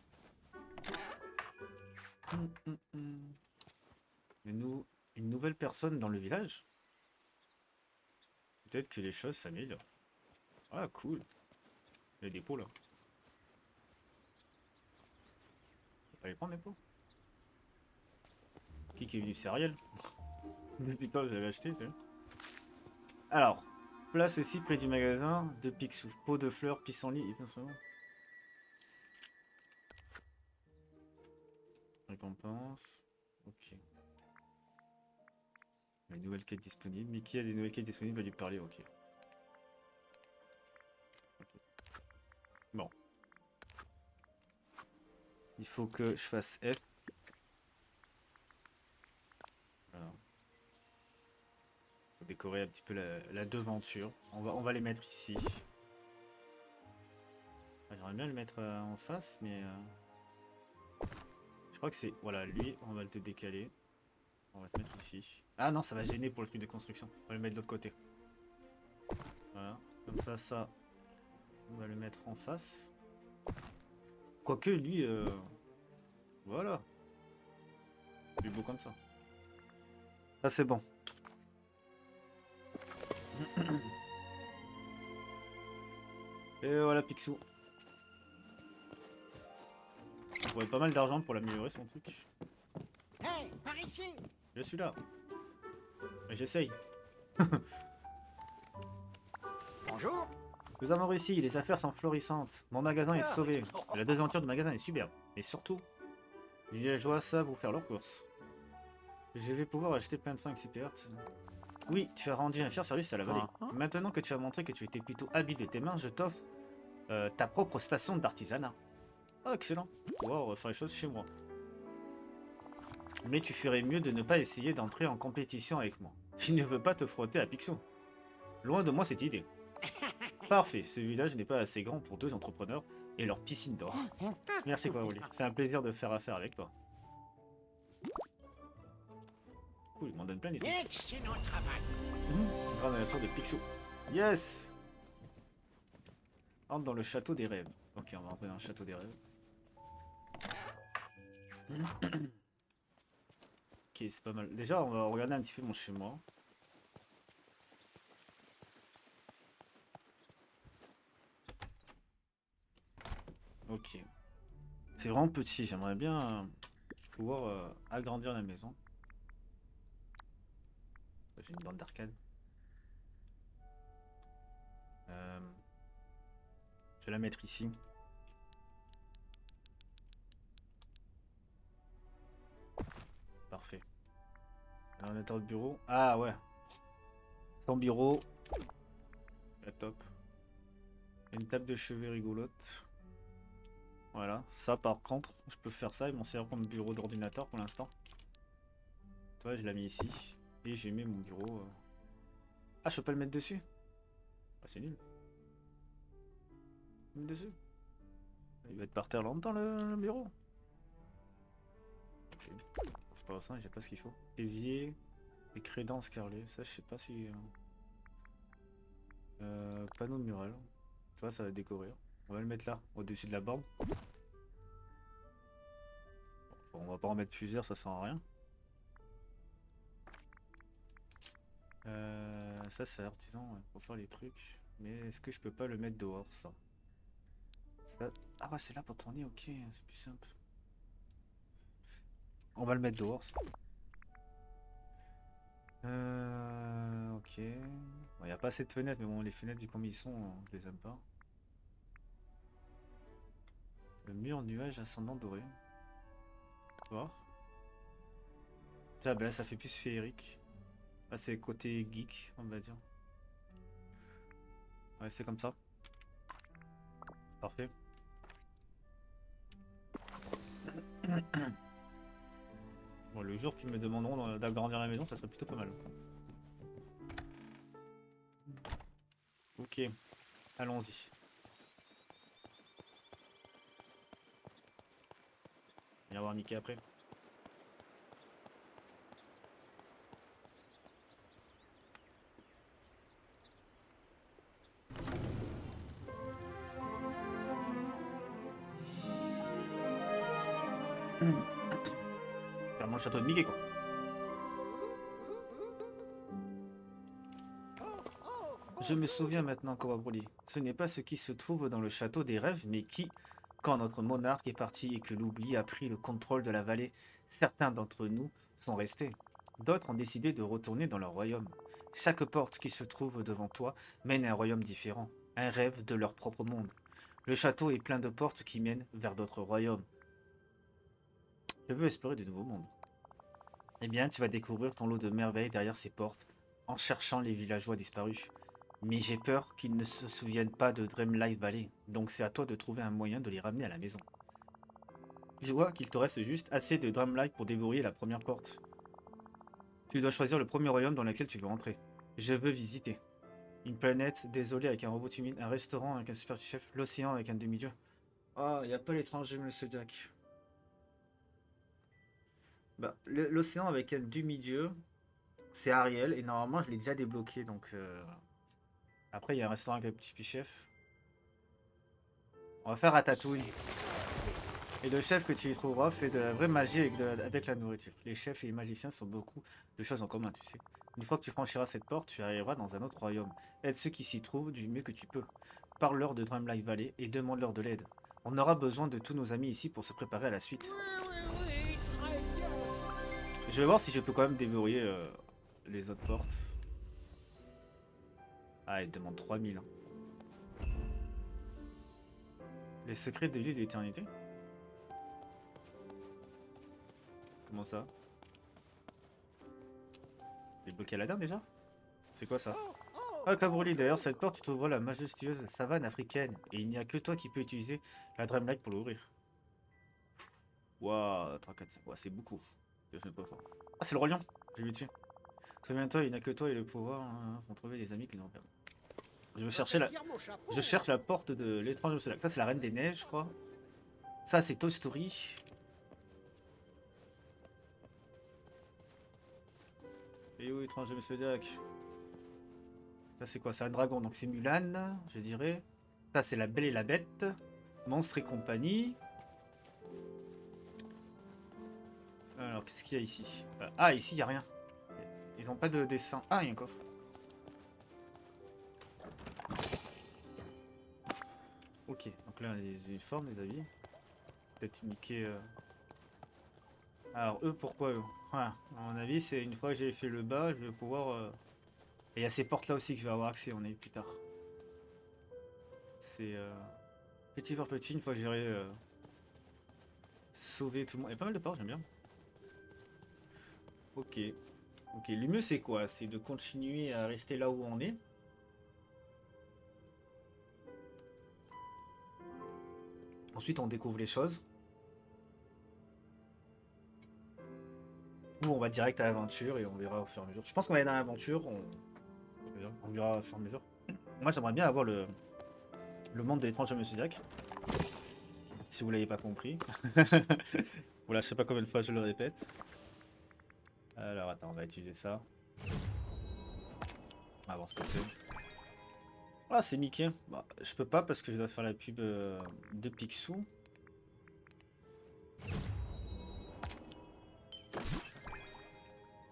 Une nouvelle personne dans le village? Peut-être que les choses s'améliorent. Ah, cool. Il y a des pots là. On va les prendre les pots. Qui est venu? C'est Ariel. Depuis quand j'avais acheté, tu sais. Alors, place ici près du magasin de Picsou. Pot de fleurs, pissenlit et bien sûr. Récompense. Ok. Une nouvelle quête disponible. Mickey a des nouvelles quêtes disponibles, va lui parler, ok. Bon. Il faut que je fasse F. Voilà. Faut décorer un petit peu la devanture. On va les mettre ici. J'aimerais bien le mettre en face, mais... je crois que c'est... Voilà, lui, on va le décaler. On va se mettre ici. Ah non, ça va gêner pour le truc de construction. On va le mettre de l'autre côté. Voilà. Comme ça, on va le mettre en face. Quoique, lui... voilà. Il est beau comme ça. Ah, c'est bon. Et voilà, Picsou. Il faudrait pas mal d'argent pour l'améliorer, son truc. Hey, par ici. Je suis là. Mais j'essaye. Bonjour. Nous avons réussi, les affaires sont florissantes. Mon magasin est sauvé. La devanture du magasin est superbe. Et surtout, les villageois savent où faire leurs courses. Je vais pouvoir acheter plein de fringues super. Oui, tu as rendu un fier service à la vallée. Maintenant que tu as montré que tu étais plutôt habile de tes mains, je t'offre ta propre station d'artisanat. Ah, excellent. On va faire les choses chez moi. Mais tu ferais mieux de ne pas essayer d'entrer en compétition avec moi. Tu ne veux pas te frotter à Picsou. Loin de moi cette idée. Parfait, ce village n'est pas assez grand pour 2 entrepreneurs et leur piscine d'or. Merci Coraoli, c'est un plaisir de faire affaire avec toi. Cool, il m'en donne plein les trucs. Excellent travail. Grande nature de Picsou. Yes. Entre dans le château des rêves. Ok, on va entrer dans le château des rêves. Ok, c'est pas mal. Déjà, on va regarder un petit peu mon chez-moi. Ok. C'est vraiment petit. J'aimerais bien pouvoir agrandir la maison. J'ai une bande d'arcade. Je vais la mettre ici. Parfait. Ordinateur de bureau. Ah ouais. Sans bureau. Ah, top. Une table de chevet rigolote. Voilà. Ça, par contre, je peux faire ça et m'en servir comme bureau d'ordinateur pour l'instant. Tu vois, je l'ai mis ici. Et j'ai mis mon bureau. Ah, je peux pas le mettre dessus? Ah, c'est nul. Le mettre dessus. Il va être par terre longtemps le bureau. Ok. C'est pas ça, j'ai pas ce qu'il faut. Évier. Et crédences carrelées. Ça, je sais pas si. Panneau de mural. Tu vois, ça va décorer. On va le mettre là, au-dessus de la borne. Bon, on va pas en mettre plusieurs, ça sert à rien. Ça, c'est artisan ouais, pour faire les trucs. Mais est-ce que je peux pas le mettre dehors, ça? Ah, ouais, c'est là pour tourner, ok, c'est plus simple. On va le mettre dehors, ça. Ok. Bon, y a pas assez de fenêtres, mais bon, les fenêtres, vu comme ils sont, je les aime pas. Le mur nuage ascendant doré. Voir. Tiens, ben là, ça fait plus féerique. Là, c'est côté geek, on va dire. Ouais, c'est comme ça. Parfait. Bon, le jour qu'ils me demanderont d'agrandir la maison, ça serait plutôt pas mal. Ok, allons-y. Viens voir Mickey après. Vraiment le château de Mickey, quoi. Je me souviens maintenant, Cobra Broly. Ce n'est pas ce qui se trouve dans le château des rêves, mais qui, quand notre monarque est parti et que l'oubli a pris le contrôle de la vallée, certains d'entre nous sont restés. D'autres ont décidé de retourner dans leur royaume. Chaque porte qui se trouve devant toi mène à un royaume différent, un rêve de leur propre monde. Le château est plein de portes qui mènent vers d'autres royaumes. Je veux explorer de nouveaux mondes. Eh bien, tu vas découvrir ton lot de merveilles derrière ces portes, en cherchant les villageois disparus. Mais j'ai peur qu'ils ne se souviennent pas de Dreamlight Valley, donc c'est à toi de trouver un moyen de les ramener à la maison. Je vois qu'il te reste juste assez de Dreamlight pour déverrouiller la première porte. Tu dois choisir le premier royaume dans lequel tu veux entrer. Je veux visiter. Une planète désolée avec un robot timide, un restaurant avec un super chef, l'océan avec un demi-dieu. Ah, y a pas l'étranger, Monsieur Jack. Bah, l'océan avec un demi-dieu, c'est Ariel, et normalement je l'ai déjà débloqué, donc... Après, il y a un restaurant avec un petit chef. On va faire Ratatouille. Et le chef que tu y trouveras fait de la vraie magie avec la nourriture. Les chefs et les magiciens ont beaucoup de choses en commun, tu sais. Une fois que tu franchiras cette porte, tu arriveras dans un autre royaume. Aide ceux qui s'y trouvent du mieux que tu peux. Parle-leur de Dreamlight Valley et demande-leur de l'aide. On aura besoin de tous nos amis ici pour se préparer à la suite. Oui, très bien. Je vais voir si je peux quand même déverrouiller les autres portes. Ah, il demande 3000. Hein. Les secrets des lieux de l'éternité? Comment ça? Débloqué Aladdin déjà? C'est quoi ça? Ah, Cabroli, d'ailleurs, cette porte, tu trouveras la majestueuse savane africaine. Et il n'y a que toi qui peux utiliser la Dreamlight pour l'ouvrir. Waouh, 3, 4, 5. Ouah, c'est beaucoup. Je sais pas fort. Ah, c'est le roi lion. J'ai vu dessus. Souviens-toi, il n'y a que toi et le pouvoir font trouver des amis qui n'ont perdu. Je veux chercher la... Tire mon chapeau. Je cherche la porte de l'étrange Océan. Ça, c'est la Reine des Neiges, je crois. Ça, c'est Toy Story. Et où étrange Monsieur Jack? Ça, c'est quoi? C'est un dragon, donc c'est Mulan, je dirais. Ça, c'est la Belle et la Bête. Monstre et compagnie. Alors, qu'est-ce qu'il y a ici? Ah, ici, il n'y a rien. Ils ont pas de dessin. Ah, il y a un coffre. Ok, donc là, les uniformes, les habits. Peut-être Mickey... Alors, eux, pourquoi eux? Voilà, à mon avis, c'est une fois que j'ai fait le bas, je vais pouvoir... Et il y a ces portes-là aussi que je vais avoir accès, on est plus tard. C'est... Petit par petit, une fois que j'aurai... sauvé tout le monde. Il y a pas mal de portes, j'aime bien. Ok. Ok, le mieux c'est quoi? C'est de continuer à rester là où on est. Ensuite, on découvre les choses. Ou on va direct à l'aventure et on verra au fur et à mesure. Je pense qu'on va aller dans l'aventure, on verra au fur et à mesure. Moi, j'aimerais bien avoir le monde de l'étrange Monsieur Jack. Si vous l'avez pas compris. Voilà, je sais pas combien de fois je le répète. Alors, attends, on va utiliser ça. On va voir ce que c'est. Ah, c'est Mickey. Bah, je peux pas parce que je dois faire la pub de Picsou.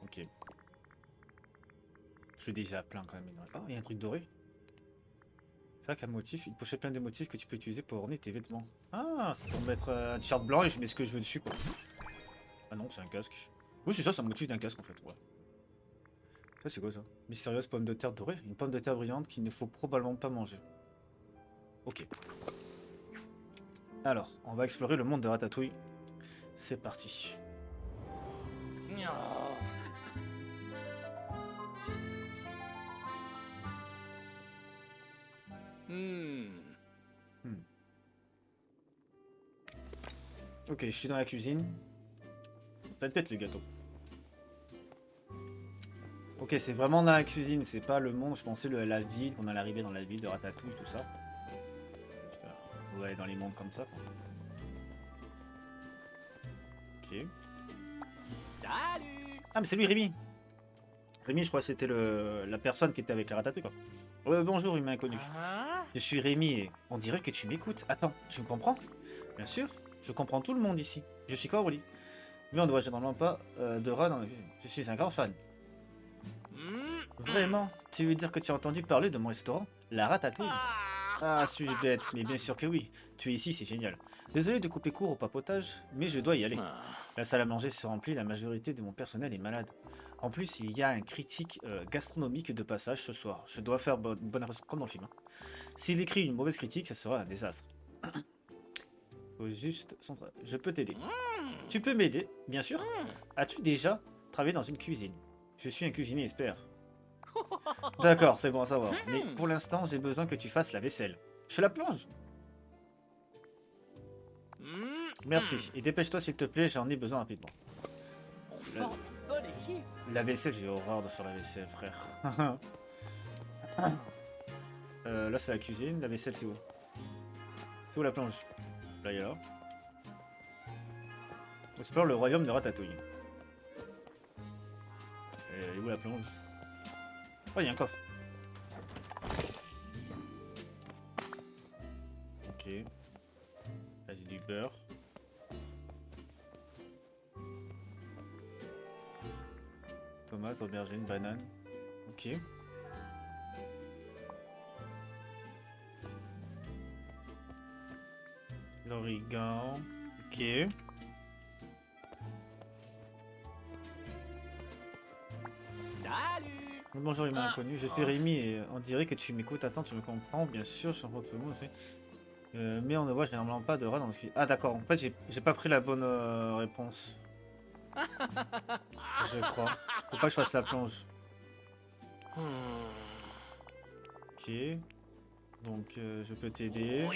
Ok. Je suis déjà plein quand même. Oh, il y a un truc doré. C'est vrai qu'un motif, il pochette plein de motifs que tu peux utiliser pour orner tes vêtements. Ah, c'est pour mettre un t-shirt blanc et je mets ce que je veux dessus, quoi. Ah non, c'est un casque. Oui, c'est ça, c'est un motif d'un casque en fait, ouais. Ça, c'est quoi ça? Mystérieuse pomme de terre dorée. Une pomme de terre brillante qu'il ne faut probablement pas manger. Ok. Alors, on va explorer le monde de Ratatouille. C'est parti. Ok, je suis dans la cuisine. Ça peut-être le gâteau. Ok, c'est vraiment dans la cuisine, c'est pas le monde. Je pensais la ville, qu'on allait arriver dans la ville de Ratatouille, tout ça. On va aller dans les mondes comme ça. Ok. Salut! Ah, mais c'est lui, Rémi. Rémi, je crois que c'était la personne qui était avec la Ratatouille, quoi. Bonjour, humain inconnu. Ah? Je suis Rémi et on dirait que tu m'écoutes. Attends, tu me comprends? Bien sûr, je comprends tout le monde ici. Je suis Coralie. Mais on ne voit généralement pas de rat dans la vie. Je suis un grand fan. Vraiment? Tu veux dire que tu as entendu parler de mon restaurant? La Ratatouille? Ah, suis-je bête? Mais bien sûr que oui. Tu es ici, c'est génial. Désolé de couper court au papotage, mais je dois y aller. La salle à manger se remplit, la majorité de mon personnel est malade. En plus, il y a un critique gastronomique de passage ce soir. Je dois faire bonne impression, comme dans le film. Hein. S'il écrit une mauvaise critique, ça sera un désastre. Faut juste... Je peux t'aider. Tu peux m'aider, bien sûr. As-tu déjà travaillé dans une cuisine? Je suis un cuisinier expert. D'accord, c'est bon à savoir. Mais pour l'instant, j'ai besoin que tu fasses la vaisselle. Je la plonge. Merci. Et dépêche-toi s'il te plaît, j'en ai besoin rapidement. On forme une bonne équipe. La vaisselle, j'ai horreur de faire la vaisselle, frère. Là, c'est la cuisine. La vaisselle, c'est où? C'est où la plonge? Là, il y a là. On explore le royaume de Ratatouille. Et où la plonge? Oh, il y a un coffre. Ok. Là, j'ai du beurre. Tomate, aubergine, banane. Ok. L'origan. Ok. Salut! Bonjour humain inconnu, je suis Rémi et on dirait que tu m'écoutes. Attends, tu me comprends? Bien sûr, je suis en train de tout le monde aussi. Mais on ne voit généralement pas de rat dans le film. Ah d'accord, en fait j'ai pas pris la bonne réponse. Je crois. Faut pas que je fasse la plonge. Ok. Donc je peux t'aider.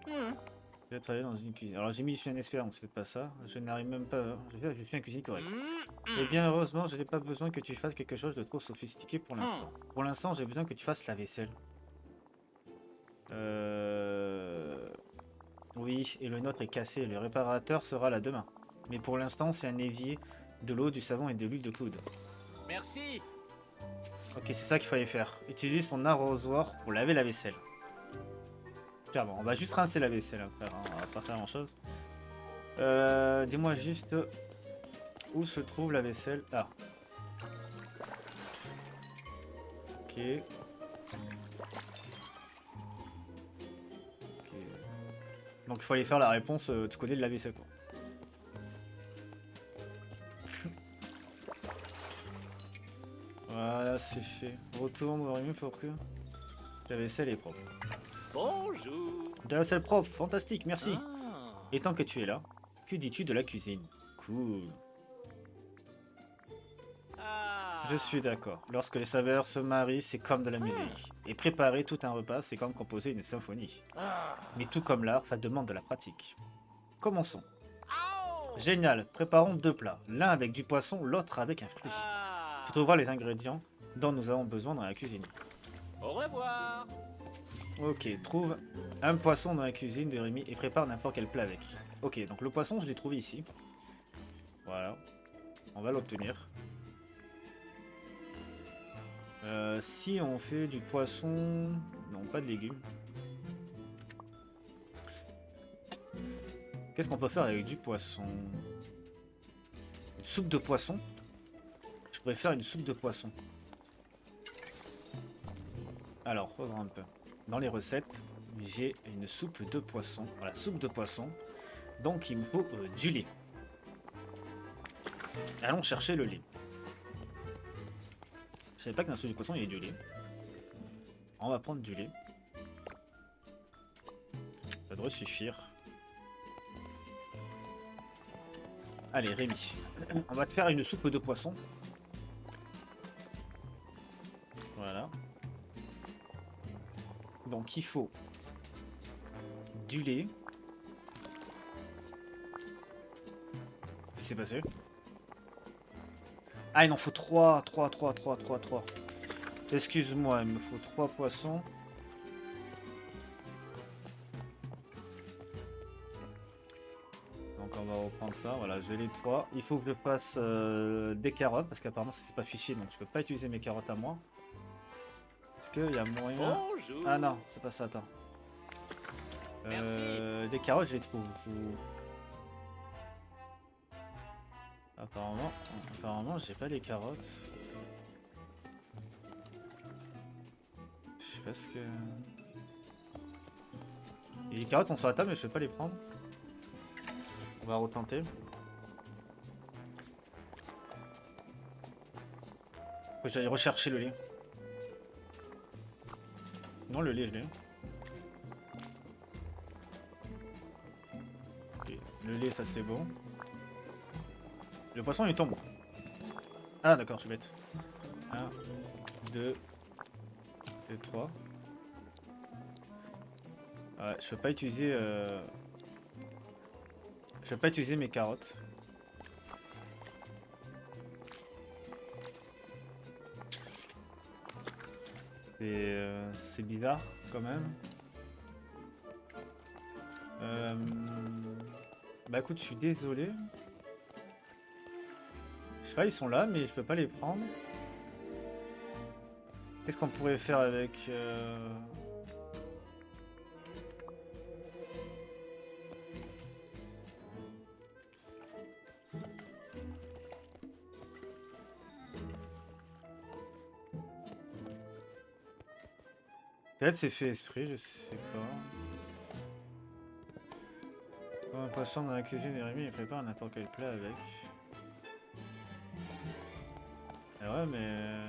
Je vais travailler dans une cuisine. Alors j'ai mis je suis un expert, donc c'est peut-être pas ça. Je n'arrive même pas. Je suis un cuisinier correct. Eh bien heureusement, je n'ai pas besoin que tu fasses quelque chose de trop sophistiqué pour l'instant. Pour l'instant, j'ai besoin que tu fasses la vaisselle. Oui, et le nôtre est cassé. Le réparateur sera là demain. Mais pour l'instant, c'est un évier, de l'eau, du savon et de l'huile de coude. Merci! Ok, c'est ça qu'il fallait faire. Utilise son arrosoir pour laver la vaisselle. Tiens, bon, on va juste rincer la vaisselle, hein, frère. Hein, on va pas faire grand chose. Dis-moi juste où se trouve la vaisselle. Ah. Ok. Donc il faut aller faire la réponse du côté de la vaisselle, quoi. Voilà, c'est fait. Retourne voir mieux pour que la vaisselle est propre. Bonjour! De la vaisselle propre, fantastique, merci. Ah. Et tant que tu es là, que dis-tu de la cuisine? Cool. Ah. Je suis d'accord. Lorsque les saveurs se marient, c'est comme de la musique. Et préparer tout un repas, c'est comme composer une symphonie. Mais tout comme l'art, ça demande de la pratique. Commençons. Aouh. Génial, préparons 2 plats. L'un avec du poisson, l'autre avec un fruit. Ah. Tu trouveras les ingrédients dont nous avons besoin dans la cuisine. Au revoir. Ok, trouve un poisson dans la cuisine de Rémi et prépare n'importe quel plat avec. Ok, donc le poisson, je l'ai trouvé ici. Voilà. On va l'obtenir. Si on fait du poisson... Non, pas de légumes. Qu'est-ce qu'on peut faire avec du poisson? Une soupe de poisson? Je pourrais faire une soupe de poisson. Alors, regarde un peu. Dans les recettes, j'ai une soupe de poisson. Voilà, soupe de poisson. Donc, il me faut du lait. Allons chercher le lait. Je savais pas que dans la soupe de poisson, il y avait du lait. On va prendre du lait. Ça devrait suffire. Allez, Rémi. On va te faire une soupe de poisson. Voilà. Donc il faut du lait. Qu'est-ce qui s'est passé? Ah, il en faut 3. Excuse-moi, il me faut 3 poissons. Donc on va reprendre ça, voilà, j'ai les 3. Il faut que je fasse des carottes, parce qu'apparemment c'est pas fiché, donc je peux pas utiliser mes carottes à moi. Est-ce qu'il y a moyen... Bonjour. Ah non, c'est pas ça, attends. Merci. Des carottes, je les trouve. Apparemment, j'ai pas les carottes. Je sais pas ce que... Et les carottes sont sur la table, mais je peux pas les prendre. On va retenter. Faut que j'aille rechercher le lait. Non, le lait, je l'ai. Ok, le lait, ça c'est bon. Le poisson, il tombe. Ah, d'accord, je suis bête. 1, 2, et 3. Ouais, je peux pas utiliser... Je peux pas utiliser mes carottes. C'est bizarre quand même. Bah écoute, je suis désolé. Je sais pas, ils sont là, mais je peux pas les prendre. Qu'est-ce qu'on pourrait faire avec... Peut-être c'est fait esprit, je sais pas. Quand un poisson dans la cuisine, Rémi il prépare n'importe quel plat avec. Ah ouais, mais...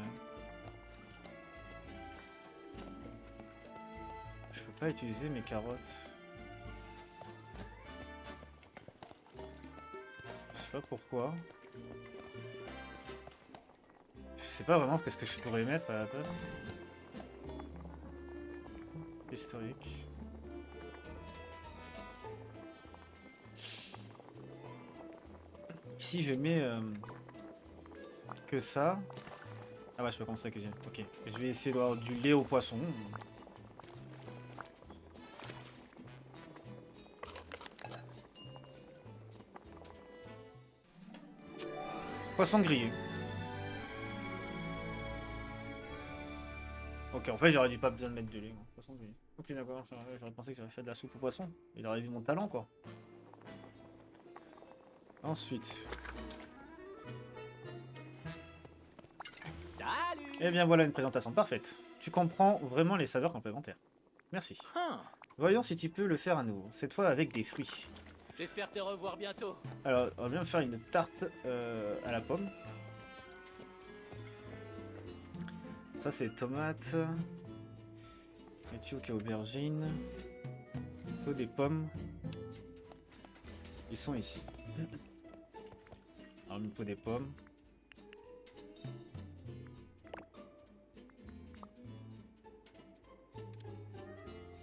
Je peux pas utiliser mes carottes. Je sais pas pourquoi. Je sais pas vraiment ce que je pourrais mettre à la place. Historique. Si je mets que ça... Ah ouais, je peux commencer à cuisiner. Ok. Je vais essayer d'avoir du lait au poisson. Poisson grillé. Ok, en fait, j'aurais dû pas besoin de mettre de lait. Poisson grillé. Ok, d'accord. J'aurais pensé que j'aurais fait de la soupe au poisson. Il aurait vu mon talent, quoi. Ensuite. Salut. Eh bien, voilà une présentation parfaite. Tu comprends vraiment les saveurs complémentaires. Merci. Voyons si tu peux le faire à nouveau. Cette fois avec des fruits. J'espère te revoir bientôt. Alors, on va bien faire une tarte à la pomme. Ça, c'est tomates. Éthiopie, aubergine. Il faut des pommes. Ils sont ici. Alors, il me faut des pommes.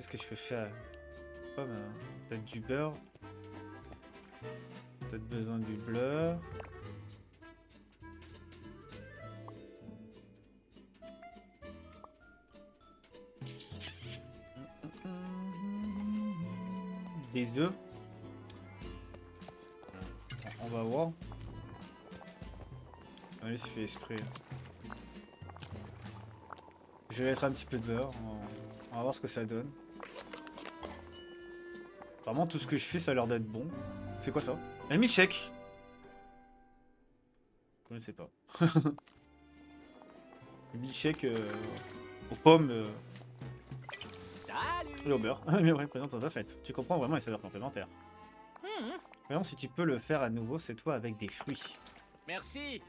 Qu'est-ce que je peux faire? Pomme, peut-être du beurre. Peut-être besoin du beurre. Des œufs. On va voir. Allez, c'est fait esprit. Je vais mettre un petit peu de beurre. On va voir ce que ça donne. Vraiment, tout ce que je fais, ça a l'air d'être bon. C'est quoi ça? Un milkshake. Je connaissais pas. Un milkshake aux pommes Salut. et au beurre. Mais ouais, présente en fait. Tu comprends vraiment les saveurs complémentaires. Voyons si tu peux le faire à nouveau, c'est toi avec des fruits. Merci.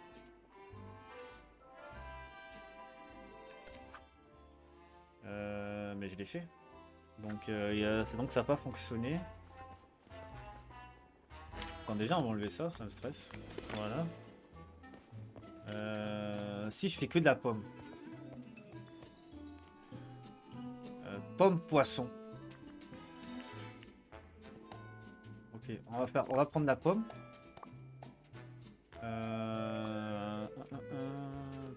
Mais je l'ai fait. Donc, c'est donc ça n'a pas fonctionné. Attends, déjà, on va enlever ça, ça me stresse. Voilà. Si je fais que de la pomme. Pomme poisson. Ok, on va prendre la pomme.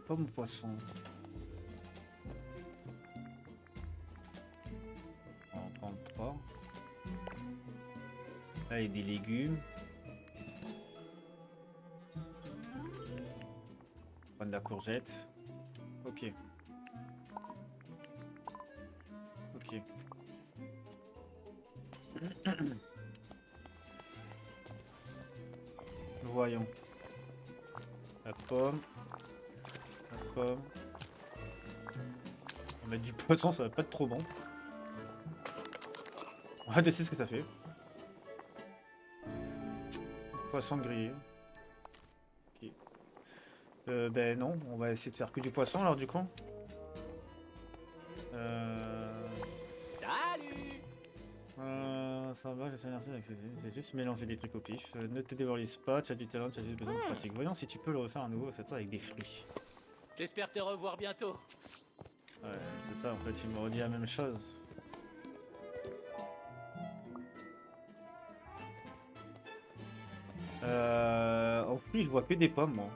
Pomme ou poisson. On va en prendre 3. Là, il y a des légumes. Prendre de la courgette. Ok. Ok. Voyons. La pomme. La pomme. On va mettre du poisson, ça va pas être trop bon. On va tester ce que ça fait. Poisson grillé. Ok. Ben non, on va essayer de faire que du poisson alors du coup. Salut. Ça va, je suis merci avec c'est juste mélanger des trucs au pif. Ne te démoralise pas, tu as du talent, tu as juste besoin de pratique. Voyons si tu peux le refaire à nouveau, cette fois avec des fruits. J'espère te revoir bientôt. Ouais, c'est ça en fait, il me redit la même chose. En fruits, je vois que des pommes moi.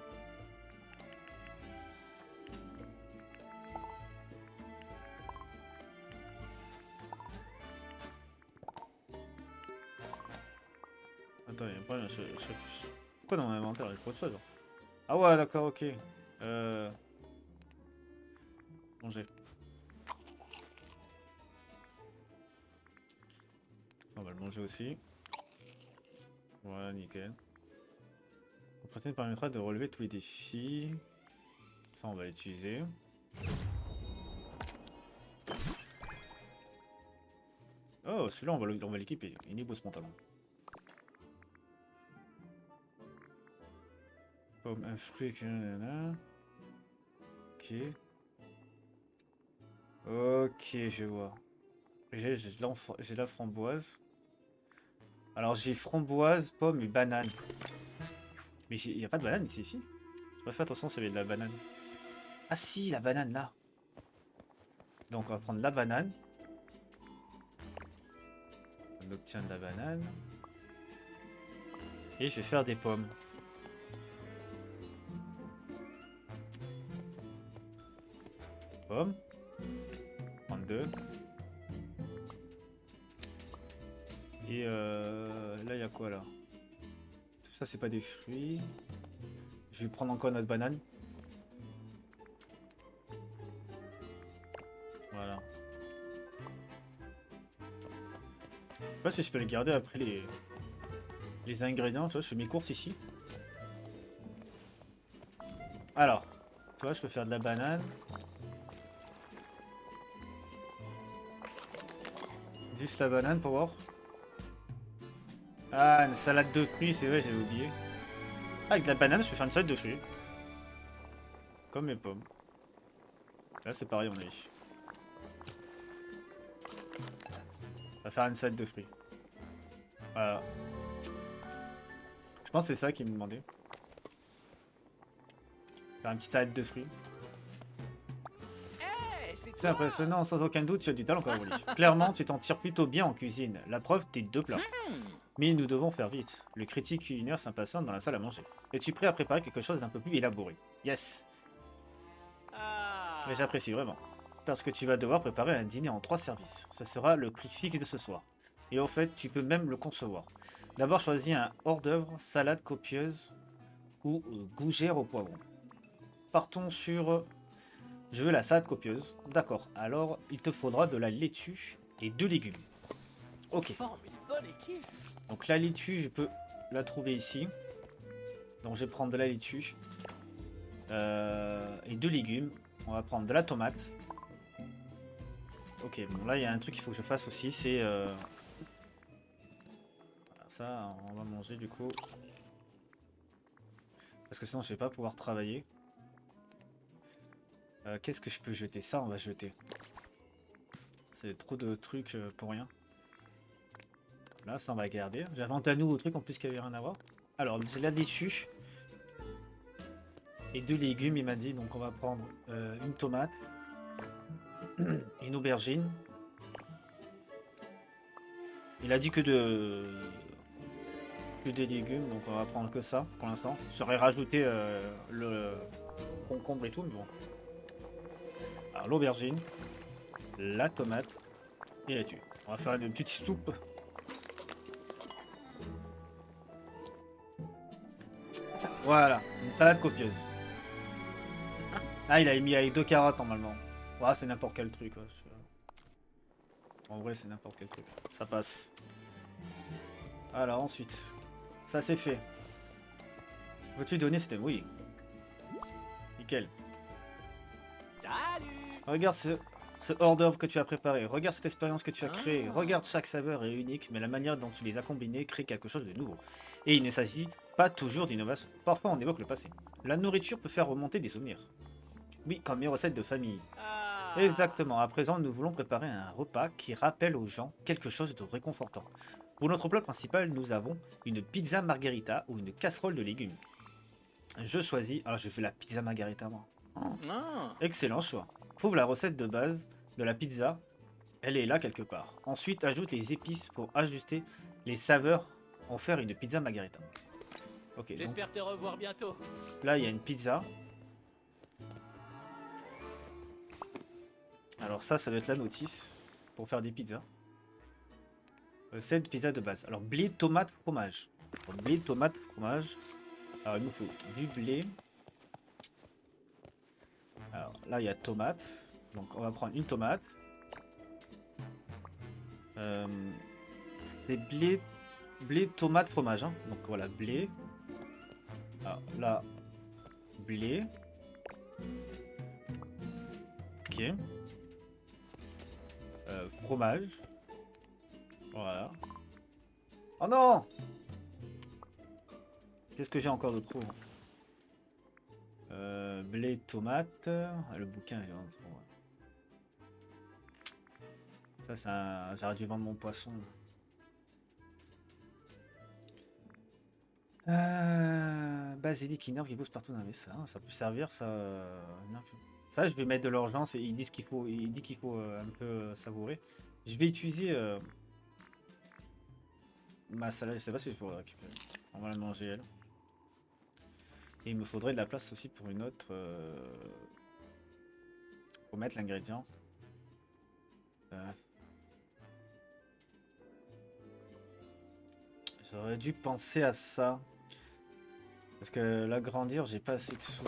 Attends, il y a pas c'est quoi dans mon inventaire? Il y a trop de choses. Ah ouais, d'accord, ok. Manger. On va le manger aussi. Voilà, nickel. Le pratique permettra de relever tous les défis. Ça, on va l'utiliser. Oh, celui-là, on va l'équiper. Il est beau ce pantalon. Pomme, un fruit. Ok. Ok, je vois. J'ai de la framboise. Alors j'ai framboise, pomme et banane. Mais il n'y a pas de banane ici, ici. Je pas fait attention s'il y avait de la banane. Ah si, la banane là. Donc on va prendre la banane. On obtient de la banane. Et je vais faire des pommes. Pommes. 32. Et là, il y a quoi là? Tout ça, c'est pas des fruits. Je vais prendre encore notre banane. Voilà. Je sais pas si je peux le garder après les ingrédients. Tu vois, je fais mes courses ici. Alors, tu vois, je peux faire de la banane. Juste la banane pour voir. Ah, une salade de fruits, c'est vrai, j'avais oublié. Ah, avec de la banane, je peux faire une salade de fruits. Comme mes pommes. Là, c'est pareil, on a dit. On va faire une salade de fruits. Voilà. Je pense que c'est ça qu'il me demandait. Faire une petite salade de fruits. Hey, c'est C'est toi. impressionnant, sans aucun doute, tu as du talent, Cabroli. Clairement, tu t'en tires plutôt bien en cuisine. La preuve, tes 2 plats. Mais nous devons faire vite. Le critique culinaire s'impatiente dans la salle à manger. Es-tu prêt à préparer quelque chose d'un peu plus élaboré? Yes. Ah. Et j'apprécie vraiment. Parce que tu vas devoir préparer un dîner en 3 services. Ce sera le prix fixe de ce soir. Et au fait, tu peux même le concevoir. D'abord, choisis un hors-d'œuvre, salade copieuse ou gougère au poivron. Partons sur... Je veux la salade copieuse. D'accord. Alors, il te faudra de la laitue et 2 légumes. Ok. Forme une bonne équipe. Donc la laitue, je peux la trouver ici. Donc je vais prendre de la laitue. Et 2 légumes. On va prendre de la tomate. Ok, bon là il y a un truc qu'il faut que je fasse aussi, c'est... Ça, on va manger du coup. Parce que sinon je vais pas pouvoir travailler. Qu'est-ce que je peux jeter? Ça, on va jeter. C'est trop de trucs pour rien. Là, ça on va garder. J'invente un nouveau truc en plus qui avait rien à voir. Alors, j'ai la laitue. Et 2 légumes, il m'a dit. Donc on va prendre une tomate. Une aubergine. Il a dit que des légumes, donc on va prendre que ça pour l'instant. J'aurais rajouté le concombre et tout, mais bon. Alors l'aubergine, la tomate et la laitue. On va faire une petite soupe. Voilà, une salade copieuse. Ah, il a mis avec 2 carottes normalement. Ouais, c'est n'importe quel truc. Ouais. En vrai, c'est n'importe quel truc. Ça passe. Alors ensuite, ça c'est fait. Veux-tu donner c'était oui. Nickel. Salut. Regarde ce hors-d'œuvre que tu as préparé. Regarde cette expérience que tu as créée. Regarde, chaque saveur est unique, mais la manière dont tu les as combinés crée quelque chose de nouveau. Et il ne s'agit pas toujours d'innovation. Parfois, on évoque le passé. La nourriture peut faire remonter des souvenirs. Oui, comme mes recettes de famille. Ah. Exactement. À présent, nous voulons préparer un repas qui rappelle aux gens quelque chose de réconfortant. Pour notre plat principal, nous avons une pizza margherita ou une casserole de légumes. Je choisis... Alors, je fais la pizza margherita, moi. Ah. Excellent choix. Trouve la recette de base de la pizza. Elle est là quelque part. Ensuite, ajoute les épices pour ajuster les saveurs en faire une pizza margherita. Ok, donc J'espère te revoir bientôt. là, il y a une pizza. Alors ça doit être la notice pour faire des pizzas. Recette de pizza de base. Alors, blé, tomate, fromage. Alors, blé, tomate, fromage. Alors, il nous faut du blé. Alors, là, il y a tomate. Donc, on va prendre une tomate. C'est blé, tomate, fromage. Hein. Donc, voilà, blé. Alors, là, blé. Ok. Fromage. Voilà. Oh non! Qu'est-ce que j'ai encore de trop? Blé, tomate. Ah, le bouquin, j'ai trop. Ça, c'est un... J'aurais dû vendre mon poisson. Basilic inerte qui pousse partout dans les ça. Ça peut servir, ça. Ça, je vais mettre de l'urgence et ils disent qu'il faut, il dit qu'il faut un peu savourer. Je vais utiliser ma salade. Je sais pas si je pourrais la récupérer. On va la manger elle. Et il me faudrait de la place aussi pour une autre. Pour mettre l'ingrédient. J'aurais dû penser à ça. Parce que l'agrandir, j'ai pas assez de sous.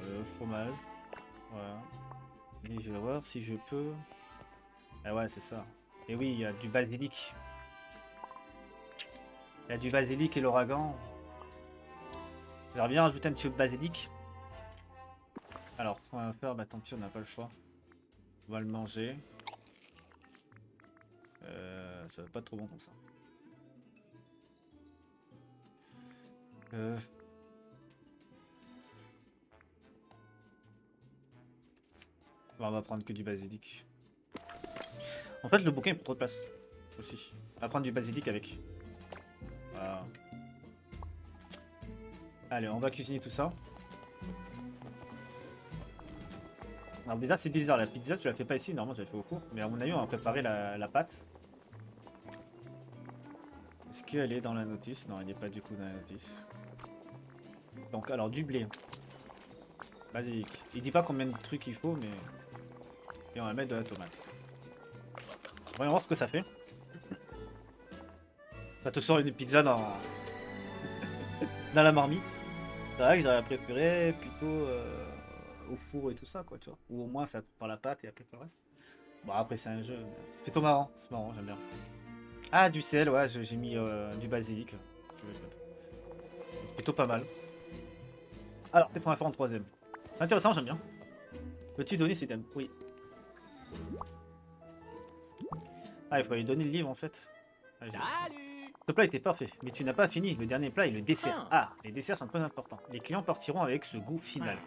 Le fromage. Voilà. Et je vais voir si je peux. Ah ouais, c'est ça. Et oui, il y a du basilic. Il y a du basilic et l'ouragan. J'aimerais bien rajouter un petit peu de basilic. Alors, ce qu'on va faire, bah tant pis, on n'a pas le choix. On va le manger. Ça va pas être trop bon comme ça. On va prendre que du basilic. En fait, le bouquin il prend trop de place aussi. On va prendre du basilic avec. Voilà. Allez, on va cuisiner tout ça. Alors déjà c'est bizarre, la pizza tu la fais pas ici, normalement tu la fais au four. Mais à mon avis on va préparer la pâte. Est-ce qu'elle est dans la notice? Non, elle n'est pas du coup dans la notice. Donc alors du blé. Basique. Il dit pas combien de trucs il faut mais... Et on va mettre de la tomate. Voyons voir ce que ça fait. Ça te sort une pizza dans... dans la marmite. C'est vrai que j'aurais préféré plutôt au four et tout ça quoi tu vois. Ou au moins ça prépare la pâte et après le reste. Bon après c'est un jeu, mais c'est plutôt marrant, c'est marrant, j'aime bien. Ah du sel, ouais j'ai mis du basilic. Si tu veux, c'est plutôt pas mal. Alors qu'est-ce qu'on va faire en troisième? Intéressant, j'aime bien. Peux-tu donner si t'aimes? Oui. Ah il faut lui donner le livre en fait. Ah, Salut. ce plat était parfait, mais tu n'as pas fini. Le dernier plat est le dessert. Ah, les desserts sont très importants. Les clients partiront avec ce goût final.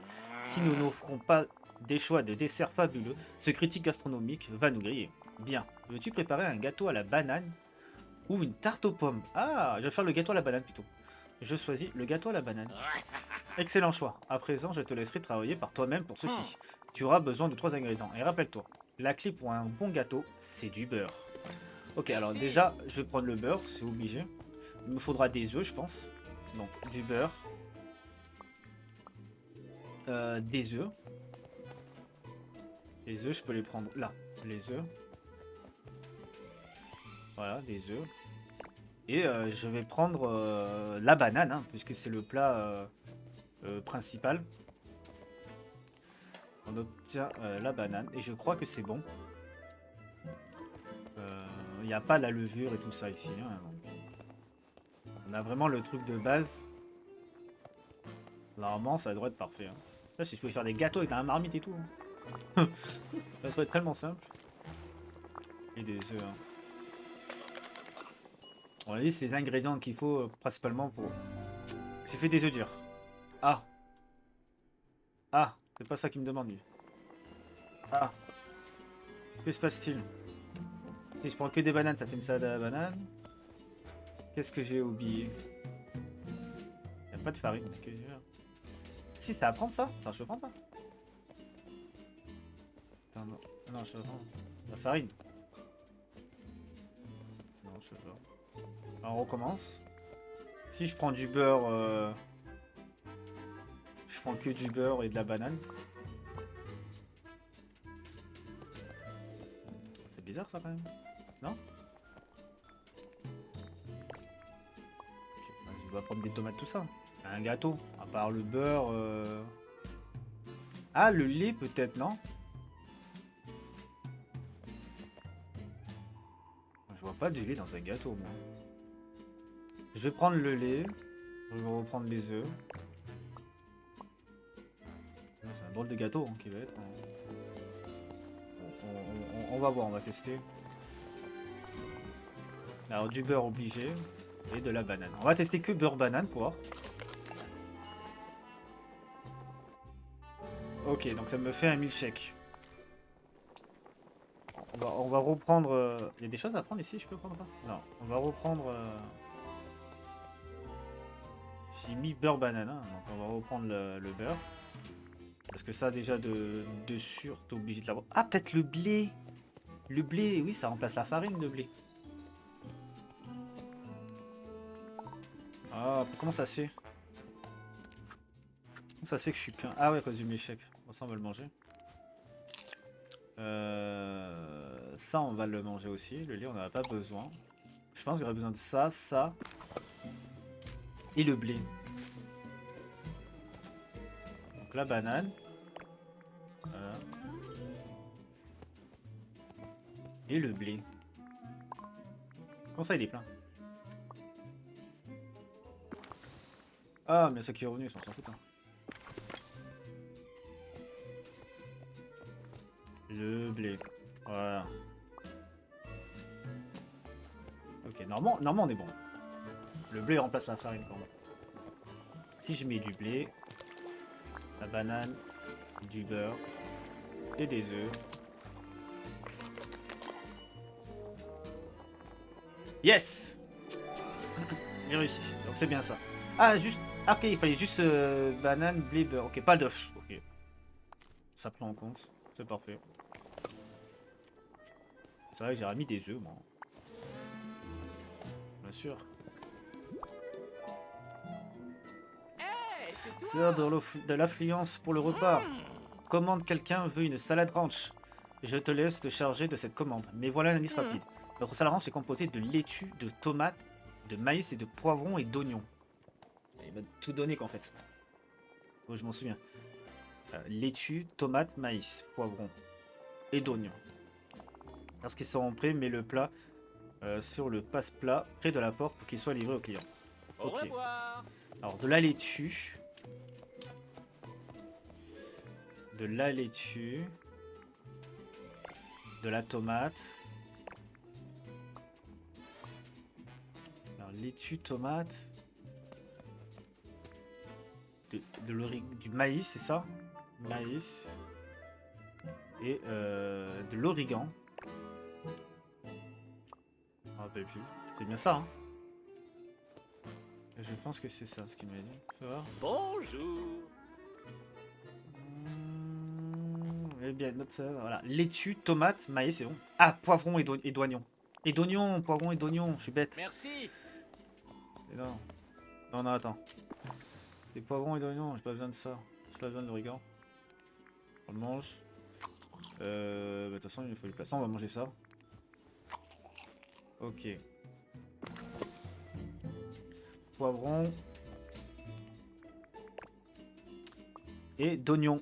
Si nous n'offrons pas des choix de desserts fabuleux, ce critique gastronomique va nous griller. Bien. Veux-tu préparer un gâteau à la banane ou une tarte aux pommes? Ah, je vais faire le gâteau à la banane plutôt. Je choisis le gâteau à la banane. Excellent choix. À présent, je te laisserai travailler par toi-même pour ceci. Tu auras besoin de 3 ingrédients. Et rappelle-toi, la clé pour un bon gâteau, c'est du beurre. Ok, alors déjà, je vais prendre le beurre, c'est obligé. Il me faudra des œufs, je pense. Donc, du beurre. Des œufs. Les œufs, je peux les prendre là. Les œufs. Voilà, des œufs. Et je vais prendre la banane, hein, puisque c'est le plat principal. On obtient la banane. Et je crois que c'est bon. Il n'y a pas la levure et tout ça ici. Hein, donc. On a vraiment le truc de base. Normalement, ça devrait être parfait. Hein. Là, si je pouvais faire des gâteaux avec un marmite et tout. Hein. Ça serait tellement simple. Et des œufs. Hein. On a dit c'est les ingrédients qu'il faut principalement pour... J'ai fait des œufs durs. Ah. Ah. C'est pas ça qu'il me demande lui. Ah. Que se passe-t-il? Si je prends que des bananes, ça fait une salade à la banane. Qu'est-ce que j'ai oublié? Il n'y a pas de farine. Si, ça va prendre ça. Attends, je peux prendre ça. Attends, non. Non, je peux prendre la farine. Non, je sais pas. Alors, on recommence. Si je prends du beurre... Je prends que du beurre et de la banane. C'est bizarre ça quand même. Non? Okay, bah, je dois prendre des tomates, tout ça. Un gâteau, à part le beurre. Ah, le lait peut-être, non? Je vois pas du lait dans un gâteau, moi. Je vais prendre le lait. Je vais reprendre les œufs. C'est un bol de gâteau hein, qui va être. On va voir, on va tester. Alors du beurre obligé et de la banane. On va tester que beurre banane pour voir. Ok, donc ça me fait un milkshake. On va reprendre... Il y a des choses à prendre ici, je peux prendre pas? Non, on va reprendre... J'ai mis beurre banane, hein, donc on va reprendre le beurre. Parce que ça déjà de sûr, t'es obligé de l'avoir. Ah, peut-être le blé! Le blé, oui, ça remplace la farine, le blé. Ah, comment ça se fait? Comment ça se fait que je suis plein? Ah ouais, à cause du milkshake. Bon, ça, on va le manger. Ça, on va le manger aussi. Le lait, on n'en a pas besoin. Je pense qu'il y aurait besoin de ça, ça. Et le blé. Donc la banane. Voilà. Et le blé. Comment ça, il est plein? Ah, mais ce qui est revenu, on s'en fout. Hein. Le blé. Voilà. Ok, normalement on est bon. Le blé remplace la farine pour moi. Si je mets du blé, la banane, du beurre et des œufs. Yes! J'ai réussi. Donc c'est bien ça. Ah, juste... Ah, ok, il fallait juste banane, blé, beurre. Ok, pas d'œuf. Ok. Ça prend en compte. C'est parfait. C'est vrai que j'ai remis des œufs, moi. Bien sûr. Hey, c'est toi. C'est l'heure de l'affluence pour le repas. Commande quelqu'un veut une salade ranch. Je te laisse te charger de cette commande. Mais voilà une liste rapide. Notre salade ranch est composée de laitue, de tomates, de maïs et de poivrons et d'oignons. Il m'a tout donné qu'en fait. Oh, je m'en souviens. Laitue, tomates, maïs, poivrons et d'oignons. Lorsqu'ils seront prêts, mets le plat sur le passe-plat près de la porte pour qu'il soit livré au client. Au Ok. revoir. Alors de la laitue. De la laitue. De la tomate. Alors laitue, tomate. Du maïs, c'est ça? Maïs. Et de l'origan. Je me rappelle plus. C'est bien ça, hein? Je pense que c'est ça ce qu'il m'a dit. Ça va? Bonjour. Eh bien, note ça. Voilà. Laitue, tomate, maïs, c'est bon. Ah, poivron et d'oignon. Et d'oignon, poivron et d'oignon. Je suis bête. Merci. Et non. Non, non, attends. C'est poivron et d'oignon. J'ai pas besoin de ça. J'ai pas besoin de l'origan. On le mange. Bah, de toute façon, il faut du place. On va manger ça. Ok. Poivron. Et d'oignon.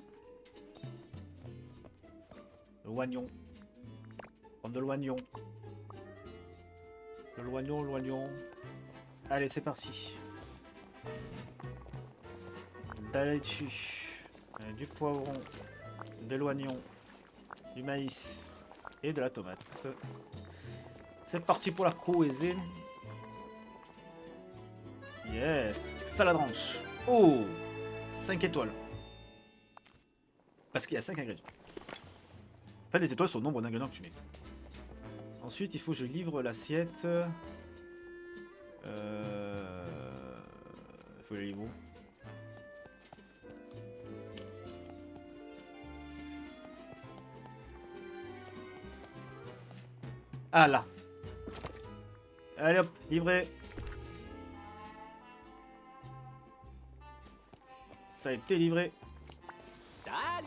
L'oignon. Prendre de l'oignon. De l'oignon, l'oignon. Allez, c'est parti. De la laitue. Du poivron. De l'oignon. Du maïs. Et de la tomate. C'est parti pour la cuisine. Yes. Salade ranch. Oh, 5 étoiles. Parce qu'il y a 5 ingrédients. En fait, les étoiles sont le nombre d'ingrédients que tu mets. Ensuite, il faut que je livre l'assiette. Il faut le livrer où? Ah là. Allez hop, livré. Ça a été livré. Salut.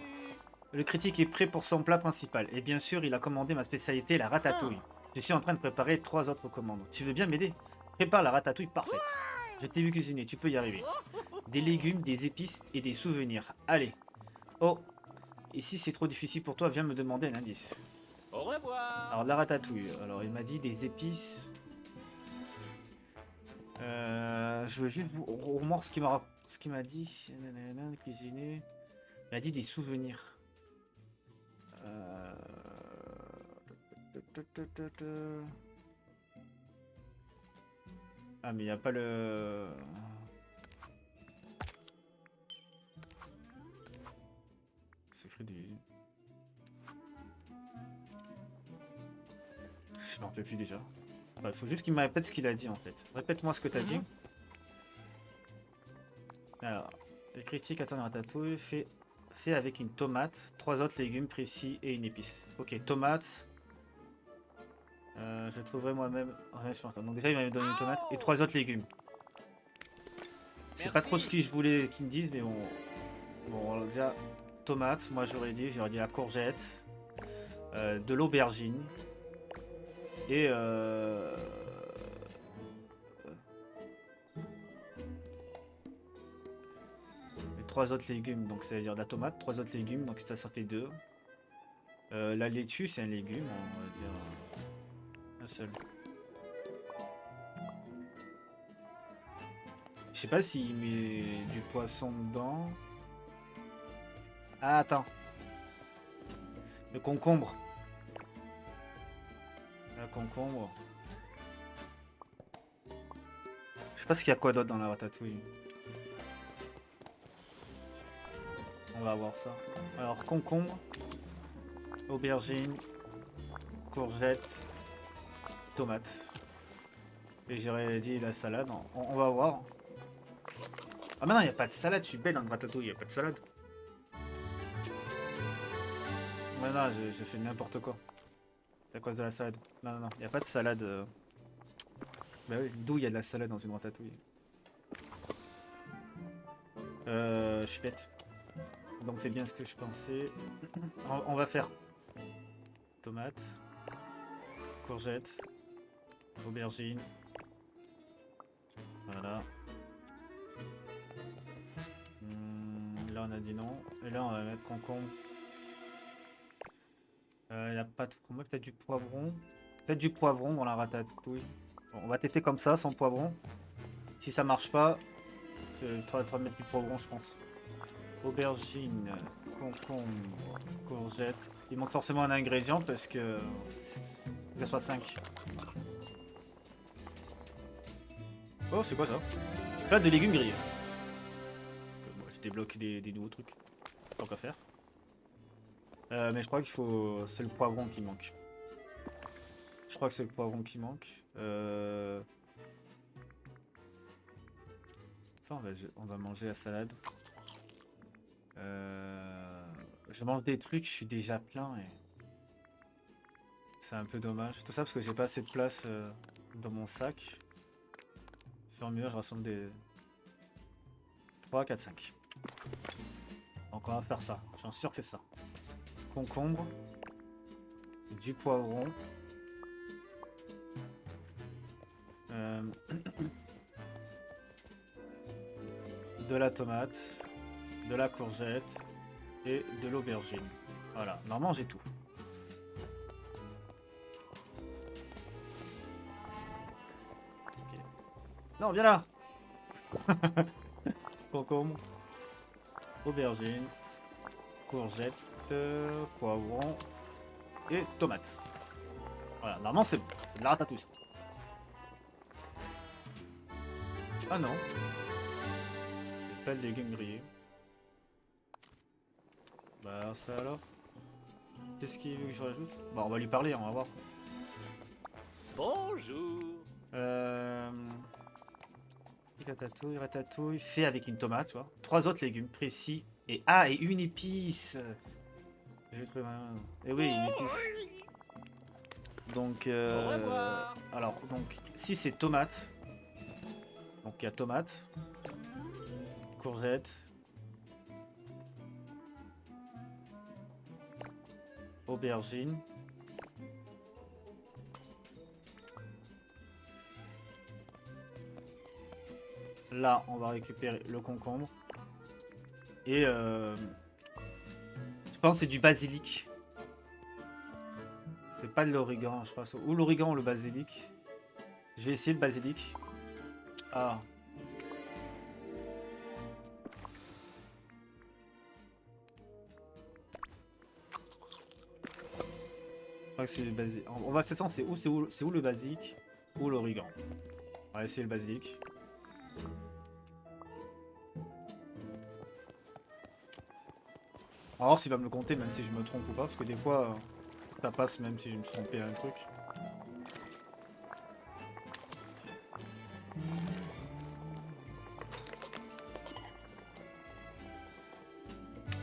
Le critique est prêt pour son plat principal. Et bien sûr, il a commandé ma spécialité, la ratatouille. Je suis en train de préparer 3 autres commandes. Tu veux bien m'aider? Prépare la ratatouille parfaite. Je t'ai vu cuisiner, tu peux y arriver. Des légumes, des épices et des souvenirs. Allez. Oh. Et si c'est trop difficile pour toi, viens me demander un indice. Au revoir. Alors, la ratatouille. Alors, il m'a dit des épices. Je veux juste revoir ce qu'il m'a dit. Nanana, cuisiner. Il m'a dit des souvenirs. Ah, mais il n'y a pas le... Secret du... Je m'en rappelle plus déjà. Il faut juste qu'il me répète ce qu'il a dit en fait. Répète-moi ce que tu as dit. Alors, les critiques attendent la ratatouille. Fait avec une tomate, 3 autres légumes précis et une épice. Ok, tomate. Je trouverai moi-même. Donc déjà il m'a donné une tomate et 3 autres légumes. C'est pas trop ce que je voulais qu'ils me disent, mais bon. Bon, déjà tomate. Moi j'aurais dit la courgette, de l'aubergine et les 3 autres légumes. Donc ça veut dire la tomate, 3 autres légumes. Donc ça fait 2. La laitue c'est un légume, on va dire. Un seul. Je sais pas s'il met du poisson dedans. Ah, attends. Le concombre. Le concombre. Je sais pas ce qu'il y a quoi d'autre dans la ratatouille. On va voir ça. Alors, concombre. Aubergine. Courgette. Tomate. Et j'aurais dit la salade. On va voir. Ah mais non, il n'y a pas de salade. Je suis bête dans le ratatouille. Il n'y a pas de salade. Ouais, non, j'ai fait n'importe quoi. C'est à cause de la salade. Non, non, non, il n'y a pas de salade. Bah oui, d'où il y a de la salade dans une ratatouille? Je suis bête. Donc c'est bien ce que je pensais. On va faire tomates, courgettes, aubergines. Voilà. Là on a dit non. Et là on va mettre concombre. Il n'y a pas de fromage, peut-être du poivron. Peut-être du poivron dans la ratatouille. Bon, on va tester comme ça, sans poivron. Si ça marche pas, c'est toi de mettre du poivron, je pense. Aubergine, concombre, courgette. Il manque forcément un ingrédient parce que il y a soit 5. Oh, c'est quoi ça? Plat de légumes grillés. Bon, je débloque des nouveaux trucs. Tant qu'à faire. Mais je crois qu'il faut. C'est le poivron qui manque. Je crois que c'est le poivron qui manque. Ça, on va manger la salade. Je mange des trucs, je suis déjà plein et c'est un peu dommage. Tout ça parce que j'ai pas assez de place dans mon sac. Faire mieux, je rassemble des 3, 4, 5. Donc on va faire ça. J'en suis sûr que c'est ça. Concombre, du poivron, de la tomate, de la courgette et de l'aubergine. Voilà, normalement j'ai tout. Okay. Non, viens là. Concombre, aubergine, courgette, poivron et tomate. Voilà, normalement c'est bon, c'est de la ratatouille. Ah non. C'est pas de légumes grillés. Bah ça alors. Qu'est-ce qu'il veut que je rajoute? Bah on va lui parler, on va voir. Bonjour. Ratatouille, ratatouille, fait avec une tomate, tu vois. 3 autres légumes précis. Et ah, et une épice. J'ai trouvé un... Et oui, une épice. Donc, Au revoir. alors, donc, si c'est tomate, donc il y a tomate, courgette, aubergine, là, on va récupérer le concombre. Et je pense que c'est du basilic. C'est pas de l'origan, je crois. Ou l'origan ou le basilic. Je vais essayer le basilic. Ah. Je crois que c'est le basilic. On va s'attendre, c'est où le basilic ou l'origan. On va essayer le basilic. On va voir s'il va me le compter, même si je me trompe ou pas, parce que des fois, ça passe même si je me suis trompé à un truc.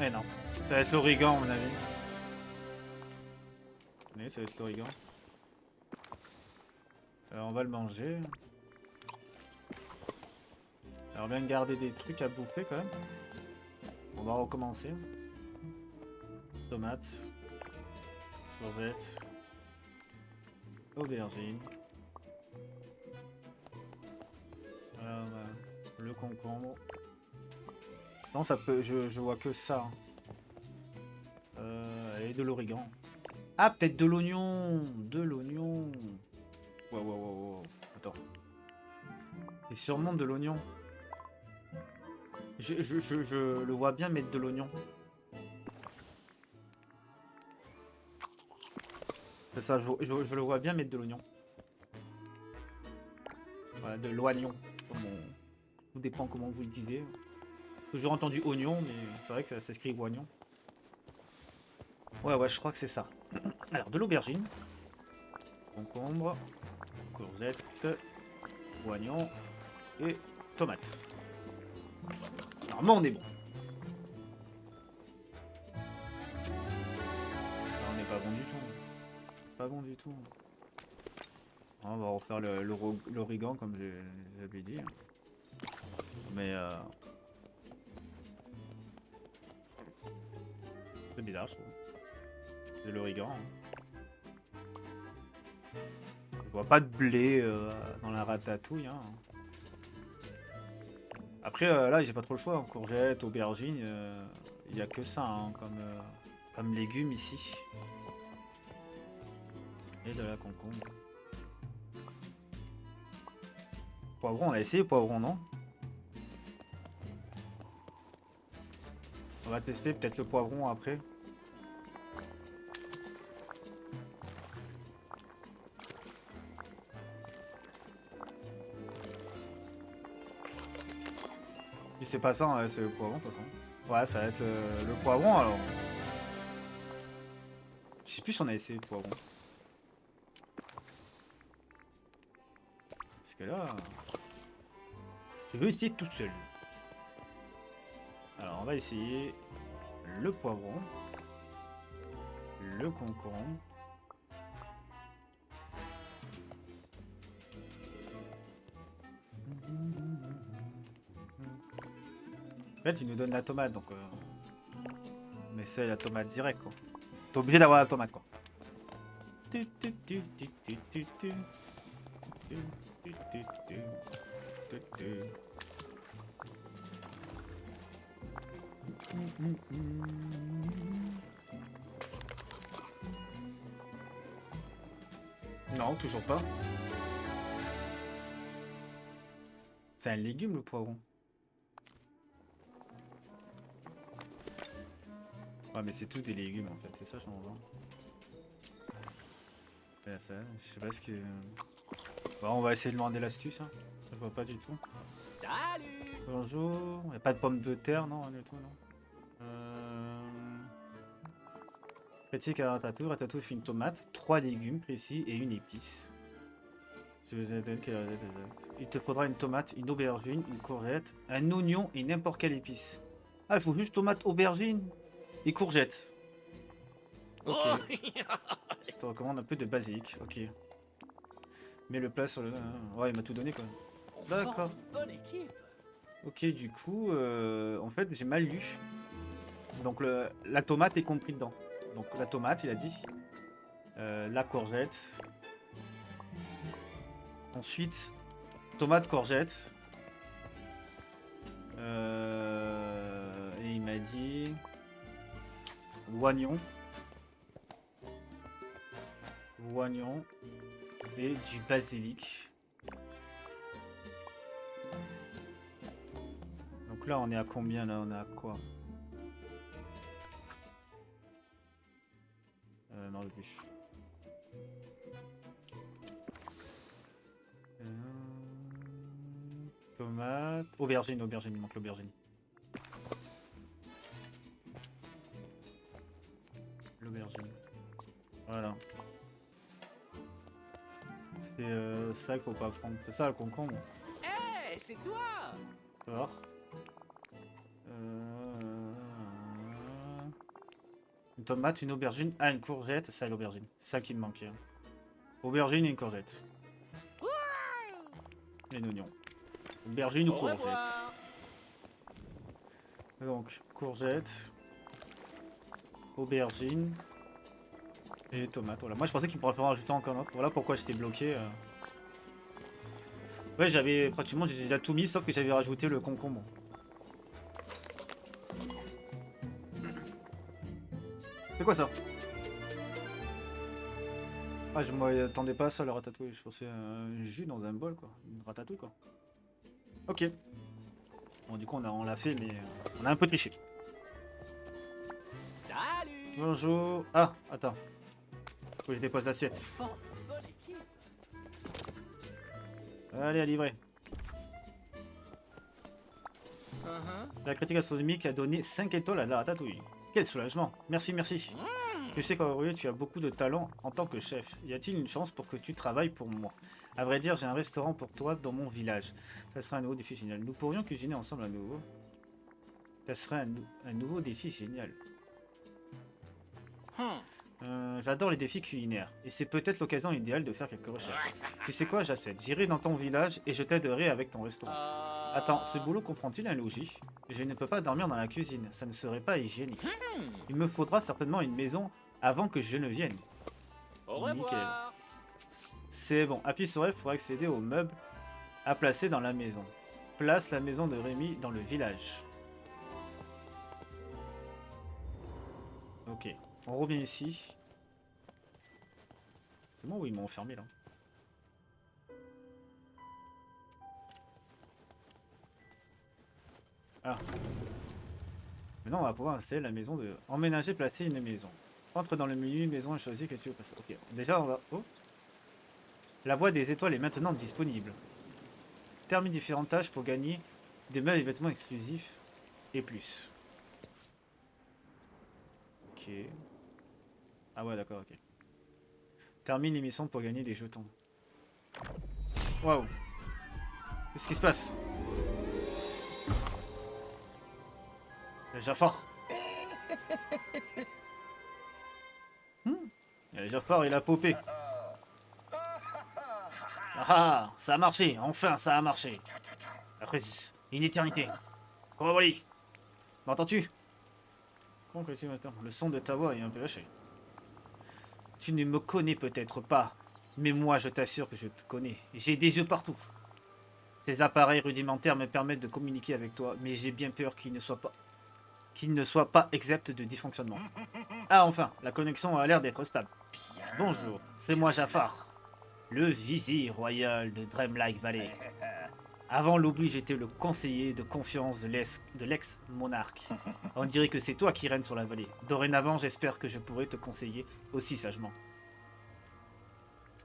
Eh non, ça va être l'origan à mon avis. Mais ça va être l'origan. On va le manger. Alors bien garder des trucs à bouffer quand même. On va recommencer. Tomates, courgettes, aubergine, le concombre. Non, ça peut, je vois que ça. Et de l'origan. Ah, peut-être de l'oignon. De l'oignon. Wow. Attends. Et sûrement de l'oignon. Je le vois bien mettre de l'oignon. C'est ça, je le vois bien mettre de l'oignon. Voilà, de l'oignon. Tout dépend comment vous le disiez. J'ai toujours entendu oignon, mais c'est vrai que ça s'écrit oignon. Ouais, je crois que c'est ça. Alors, de l'aubergine. Concombre. Courgette. Oignon. Et tomates. Normalement, on est bon. pas bon du tout. On va refaire l'origan comme j'avais dit. Mais c'est bizarre, je trouve. C'est l'origan. Hein. Je vois pas de blé dans la ratatouille. Hein. Après, là, j'ai pas trop le choix. Courgettes, aubergines, il n'y a que ça hein, comme légumes ici. Et de la concombre. Poivron, on a essayé poivron, non? On va tester peut-être le poivron après. Si c'est pas ça, ouais, c'est le poivron de toute façon. Ouais, ça va être le poivron alors. Je sais plus si on a essayé le poivron. Parce que là... Je veux essayer tout seul. Alors on va essayer le poivron. Le concombre. En fait, il nous donne la tomate, donc on essaie la tomate direct, quoi. T'es obligé d'avoir la tomate, quoi. Non, toujours pas. C'est un légume, le poivron. Ouais, mais c'est tout des légumes en fait, c'est ça changeant. Ouais, ça, je sais pas ce que. Bon, on va essayer de demander l'astuce. Hein. Je vois pas du tout. Salut. Bonjour. Y a pas de pommes de terre, non, du tout, non. Critique à ratatouille. Ratatouille fait une tomate, 3 légumes précis et une épice. Il te faudra une tomate, une aubergine, une courgette, un oignon et n'importe quelle épice. Ah, il faut juste tomate, aubergine et courgette. Ok. Oh. Je te recommande un peu de basique. Ok. Mets le plat sur le... Ouais, il m'a tout donné quoi. D'accord. Bonne équipe. Ok, du coup, en fait, j'ai mal lu. Donc la tomate est compris dedans. Donc la tomate, il a dit. La courgette. Ensuite, tomate, courgette. Et il m'a dit... Oignon. Oignon. Et du basilic. Donc là, on est à combien là? On est à quoi? Non, le bûche. Tomate. Aubergine, aubergine, il manque l'aubergine. L'aubergine. Voilà. C'est ça qu'il faut pas prendre. C'est ça le concombre. Hey, c'est toi. Alors. Une tomate, une aubergine, une courgette, ça l'aubergine. C'est ça qui me manquait. Hein. Aubergine et une courgette. Et un oignon. Aubergine ou Au courgette. revoir. Donc, courgette, aubergine et tomate. Voilà. Moi, je pensais qu'il pourrait falloir rajouter encore un autre. Voilà pourquoi j'étais bloqué. Ouais, j'avais pratiquement j'ai déjà tout mis, sauf que j'avais rajouté le concombre. C'est quoi ça? Ah, je m'attendais pas à ça, le ratatouille. Je pensais un jus dans un bol, quoi. Une ratatouille, quoi. Ok. Bon, du coup, on l'a fait, mais on a un peu triché. Salut. Bonjour. Ah, attends. Faut que je dépose l'assiette. Bonne équipe. Allez, à livrer. Uh-huh. La critique astronomique a donné 5 étoiles à la ratatouille. Quel soulagement. Merci, merci. Je sais qu'Aurélien, tu as beaucoup de talent en tant que chef. Y a-t-il une chance pour que tu travailles pour moi? À vrai dire, j'ai un restaurant pour toi dans mon village. Ça sera un nouveau défi génial. Nous pourrions cuisiner ensemble à nouveau. Ça serait un nouveau défi génial. J'adore les défis culinaires, et c'est peut-être l'occasion idéale de faire quelques recherches. Tu sais quoi, j'accepte. J'irai dans ton village et je t'aiderai avec ton restaurant. Attends, ce boulot comprend-il un logis? Je ne peux pas dormir dans la cuisine, ça ne serait pas hygiénique. Il me faudra certainement une maison avant que je ne vienne. Au revoir. Nickel. C'est bon, appuie sur F pour accéder aux meubles à placer dans la maison. Place la maison de Rémi dans le village. Ok, on revient ici. C'est bon ou ils m'ont enfermé là? Ah. Maintenant on va pouvoir installer la maison de... Emménager, placer une maison. Entre dans le menu maison et choisis que tu veux passer. Ok, déjà on va... Oh. La voie des étoiles est maintenant disponible. Termine différentes tâches pour gagner des meubles et vêtements exclusifs et plus. Ok. Ah ouais, d'accord, ok. Termine l'émission pour gagner des jetons. Waouh. Qu'est-ce qui se passe? Le Jafar. Le Jafar, il a popé. Ah, ça a marché, enfin ça a marché. Après une éternité. Comment va-t-il? M'entends-tu? Comment que tu m'entends? Le son de ta voix est un peu lâché. Tu ne me connais peut-être pas, mais moi je t'assure que je te connais. J'ai des yeux partout. Ces appareils rudimentaires me permettent de communiquer avec toi, mais j'ai bien peur qu'ils ne soient pas exempts de dysfonctionnement. Ah enfin, la connexion a l'air d'être stable. Bonjour, c'est moi Jafar, le vizir royal de Dreamlike Valley. Avant l'oubli, j'étais le conseiller de confiance de l'ex-monarque. On dirait que c'est toi qui règne sur la vallée. Dorénavant, j'espère que je pourrai te conseiller aussi sagement.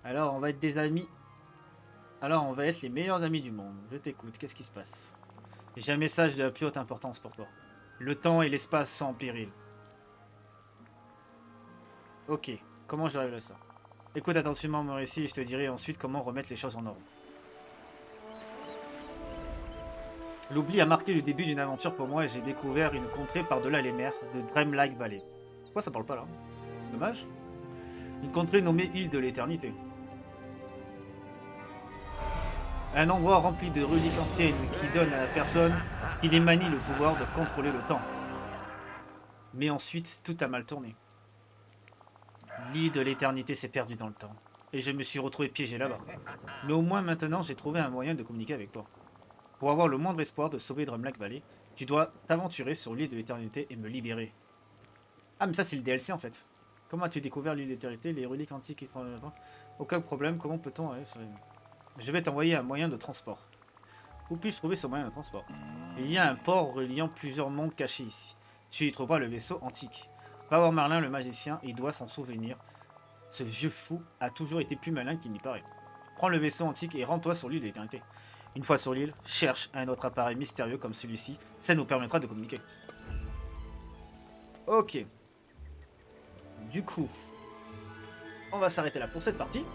Alors, on va être des amis. Alors, on va être les meilleurs amis du monde. Je t'écoute, qu'est-ce qui se passe? J'ai un message de la plus haute importance pour toi. Le temps et l'espace sont en péril. Ok, comment j'arrive à ça? Écoute attentivement mon récit et je te dirai ensuite comment remettre les choses en ordre. L'oubli a marqué le début d'une aventure pour moi et j'ai découvert une contrée par-delà les mers de Dreamlike Valley. Pourquoi ça parle pas là? Dommage. Une contrée nommée Île de l'Éternité. Un endroit rempli de reliques anciennes qui donne à la personne qui les manie le pouvoir de contrôler le temps. Mais ensuite, tout a mal tourné. L'Île de l'Éternité s'est perdue dans le temps. Et je me suis retrouvé piégé là-bas. Mais au moins maintenant, j'ai trouvé un moyen de communiquer avec toi. Pour avoir le moindre espoir de sauver Dreamlike Valley, tu dois t'aventurer sur l'île de l'éternité et me libérer. Ah mais ça c'est le DLC en fait. Comment as-tu découvert l'île de l'éternité, les reliques antiques et... Aucun problème, comment peut-on... Je vais t'envoyer un moyen de transport. Où puis-je trouver ce moyen de transport? Il y a un port reliant plusieurs mondes cachés ici. Tu y trouveras le vaisseau antique. Va voir Merlin le magicien, il doit s'en souvenir. Ce vieux fou a toujours été plus malin qu'il n'y paraît. Prends le vaisseau antique et rends-toi sur l'île de l'éternité. Une fois sur l'île, cherche un autre appareil mystérieux comme celui-ci. Ça nous permettra de communiquer. Ok. Du coup, on va s'arrêter là pour cette partie.